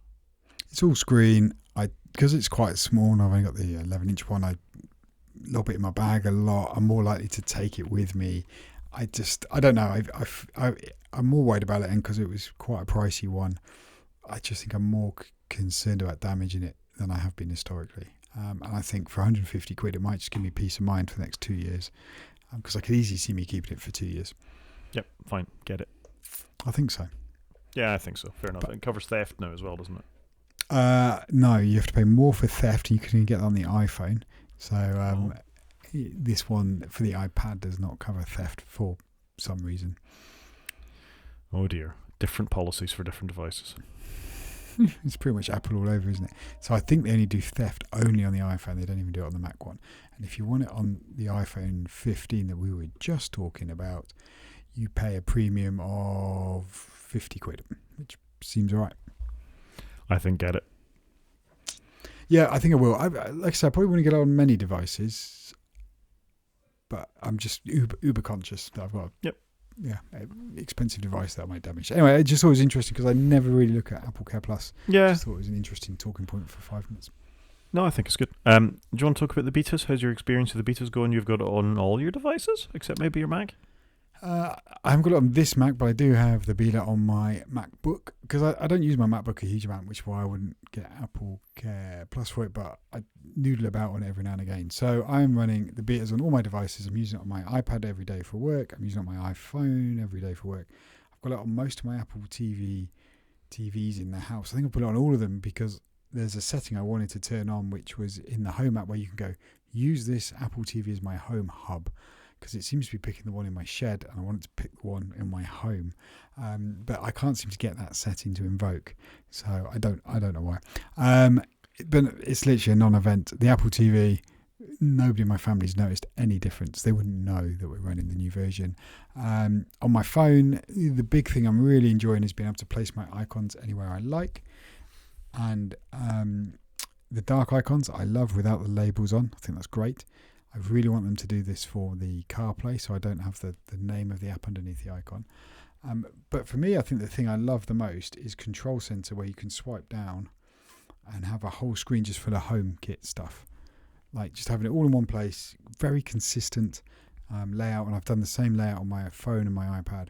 It's all screen. Because it's quite small and I've only got the 11-inch one, I lob it in my bag a lot. I'm more likely to take it with me. I don't know. I'm more worried about it, and because it was quite a pricey one, I just think I'm more concerned about damaging it than I have been historically. And I think for £150, it might just give me peace of mind for the next 2 years, because I could easily see me keeping it for 2 years. Yep, fine, get it. I think so. Yeah, I think so. Fair enough. But it covers theft now as well, doesn't it? No, you have to pay more for theft. You can get that on the iPhone. So this one for the iPad does not cover theft for some reason. Oh dear. Different policies for different devices. It's pretty much Apple all over, isn't it? So I think they only do theft only on the iPhone. They don't even do it on the Mac one. And if you want it on the iPhone 15 that we were just talking about, you pay a premium of £50, which seems all right. I think get it. Yeah, I think I will. Like I said, I probably want to get it on many devices, but I'm just uber conscious that I've got an expensive device that I might damage. Anyway, I just thought it was interesting because I never really look at Apple Care Plus. Yeah. I just thought it was an interesting talking point for 5 minutes. No, I think it's good. Do you want to talk about the betas? How's your experience with the betas going? You've got it on all your devices, except maybe your Mac? I haven't got it on this Mac, but I do have the beta on my MacBook, because I don't use my MacBook a huge amount, which is why I wouldn't get Apple Care Plus for it, but I noodle about on it every now and again. So I'm running the betas on all my devices. I'm using it on my iPad every day for work. I'm using it on my iPhone every day for work. I've got it on most of my Apple TVs in the house. I think I put it on all of them because there's a setting I wanted to turn on, which was in the Home app, where you can go, use this Apple TV as my home hub. because it seems to be picking the one in my shed, and I want it to pick the one in my home. But I can't seem to get that setting to invoke, so I don't know why. But it's literally a non-event. The Apple TV, nobody in my family's noticed any difference. They wouldn't know that we're running the new version. On my phone, the big thing I'm really enjoying is being able to place my icons anywhere I like, and the dark icons I love without the labels on. I think that's great. I really want them to do this for the CarPlay, so I don't have the name of the app underneath the icon. But for me, I think the thing I love the most is Control Center, where you can swipe down and have a whole screen just full of HomeKit stuff. Like just having it all in one place, very consistent layout, and I've done the same layout on my phone and my iPad.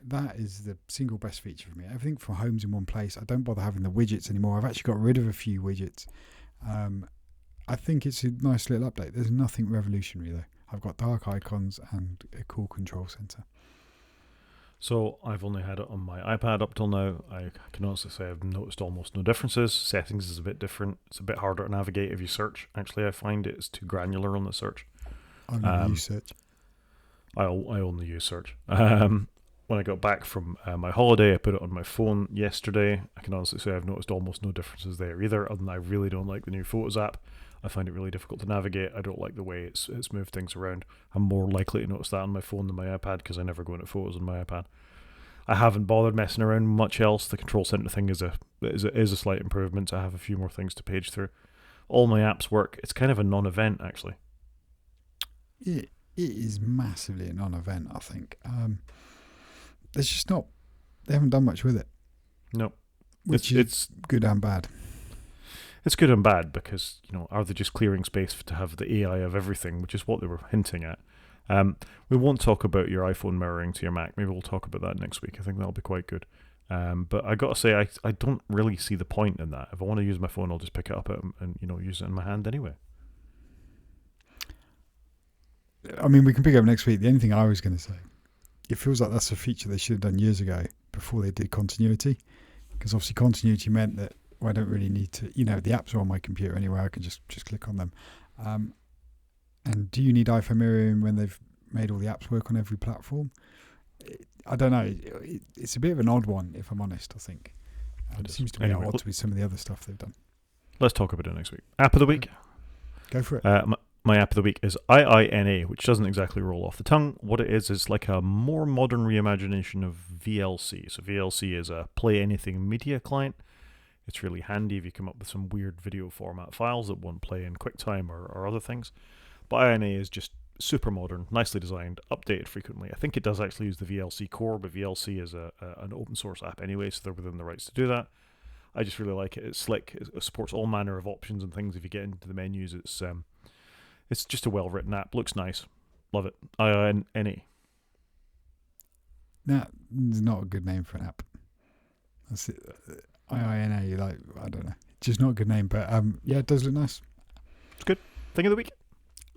That is the single best feature for me. Everything for home's in one place. I don't bother having the widgets anymore. I've actually got rid of a few widgets. I think it's a nice little update. There's nothing revolutionary though. I've got dark icons and a cool control center. So I've only had it on my iPad up till now. I can honestly say I've noticed almost no differences. Settings is a bit different. It's a bit harder to navigate if you search. Actually, I find it's too granular on the search. I only use search. I only use search. When I got back from my holiday, I put it on my phone yesterday. I can honestly say I've noticed almost no differences there either, other than I really don't like the new Photos app. I find it really difficult to navigate. I don't like the way it's moved things around. I'm more likely to notice that on my phone than my iPad, because I never go into Photos on my iPad. I haven't bothered messing around much else. The Control Center thing is a slight improvement. I have a few more things to page through. All my apps work. It's kind of a non-event, actually. It is massively a non-event, I think. There's just not. They haven't done much with it. No, it's good and bad. It's good and bad because, are they just clearing space to have the AI of everything, which is what they were hinting at. We won't talk about your iPhone mirroring to your Mac. Maybe we'll talk about that next week. I think that'll be quite good. But I got to say, I don't really see the point in that. If I want to use my phone, I'll just pick it up and use it in my hand anyway. I mean, we can pick it up next week. The only thing I was going to say, it feels like that's a feature they should have done years ago before they did continuity, because obviously continuity meant that I don't really need to, the apps are on my computer anyway. I can just click on them. And do you need iPhone mirroring when they've made all the apps work on every platform? I don't know. It's a bit of an odd one, if I'm honest, I think. It seems to be odd to be some of the other stuff they've done. Let's talk about it next week. App of the week. Go for it. My app of the week is IINA, which doesn't exactly roll off the tongue. What it is like a more modern reimagination of VLC. So VLC is a Play Anything media client. It's really handy if you come up with some weird video format files that won't play in QuickTime or other things. But IINA is just super modern, nicely designed, updated frequently. I think it does actually use the VLC core, but VLC is an open source app anyway, so they're within the rights to do that. I just really like it. It's slick. It supports all manner of options and things. If you get into the menus, it's just a well-written app. Looks nice. Love it. IINA. That is not a good name for an app. That's it. IINA, I don't know. Just not a good name, but yeah, it does look nice. It's good. Thing of the week?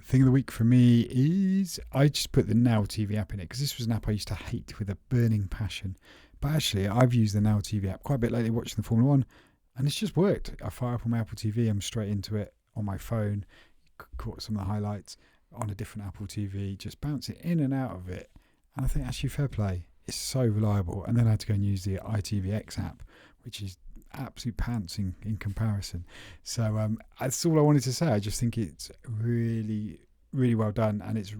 Thing of the week for me is I just put the Now TV app in it, because this was an app I used to hate with a burning passion. But actually, I've used the Now TV app quite a bit lately watching the Formula 1, and it's just worked. I fire up on my Apple TV, I'm straight into it on my phone, caught some of the highlights on a different Apple TV, just bouncing in and out of it. And I think actually fair play. It's so reliable. And then I had to go and use the ITVX app, which is absolute pants in comparison. So that's all I wanted to say. I just think it's really, really well done. And it's,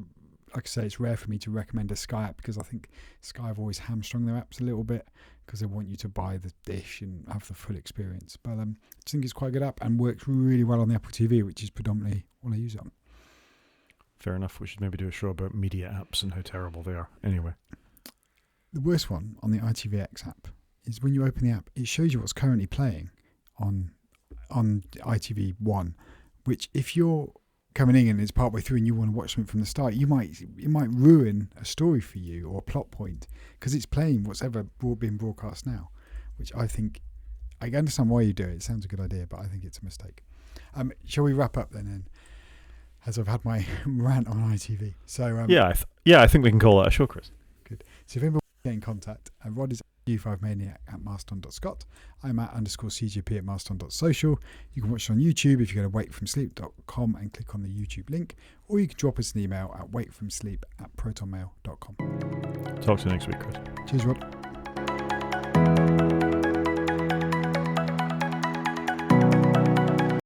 like I say, it's rare for me to recommend a Sky app, because I think Sky have always hamstrung their apps a little bit, because they want you to buy the dish and have the full experience. But I just think it's quite a good app and works really well on the Apple TV, which is predominantly what I use it on. Fair enough. We should maybe do a show about media apps and how terrible they are. Anyway. The worst one on the ITVX app is when you open the app, it shows you what's currently playing on ITV1, which if you're coming in and it's partway through and you want to watch something from the start, it might ruin a story for you or a plot point, because it's playing what's ever being broadcast now, which I think, I understand why you do it. It sounds a good idea, but I think it's a mistake. Shall we wrap up then, as I've had my rant on ITV? So I think we can call that a show, Chris. Good. So if anybody get in contact, Rod is G5Maniac at Marston.Scott. I'm at _CGP at Marston.Social. You can watch it on YouTube if you go to wakefromsleep.com and click on the YouTube link, or you can drop us an email at wakefromsleep@protonmail.com. Talk to you next week, Chris. Cheers, Rod.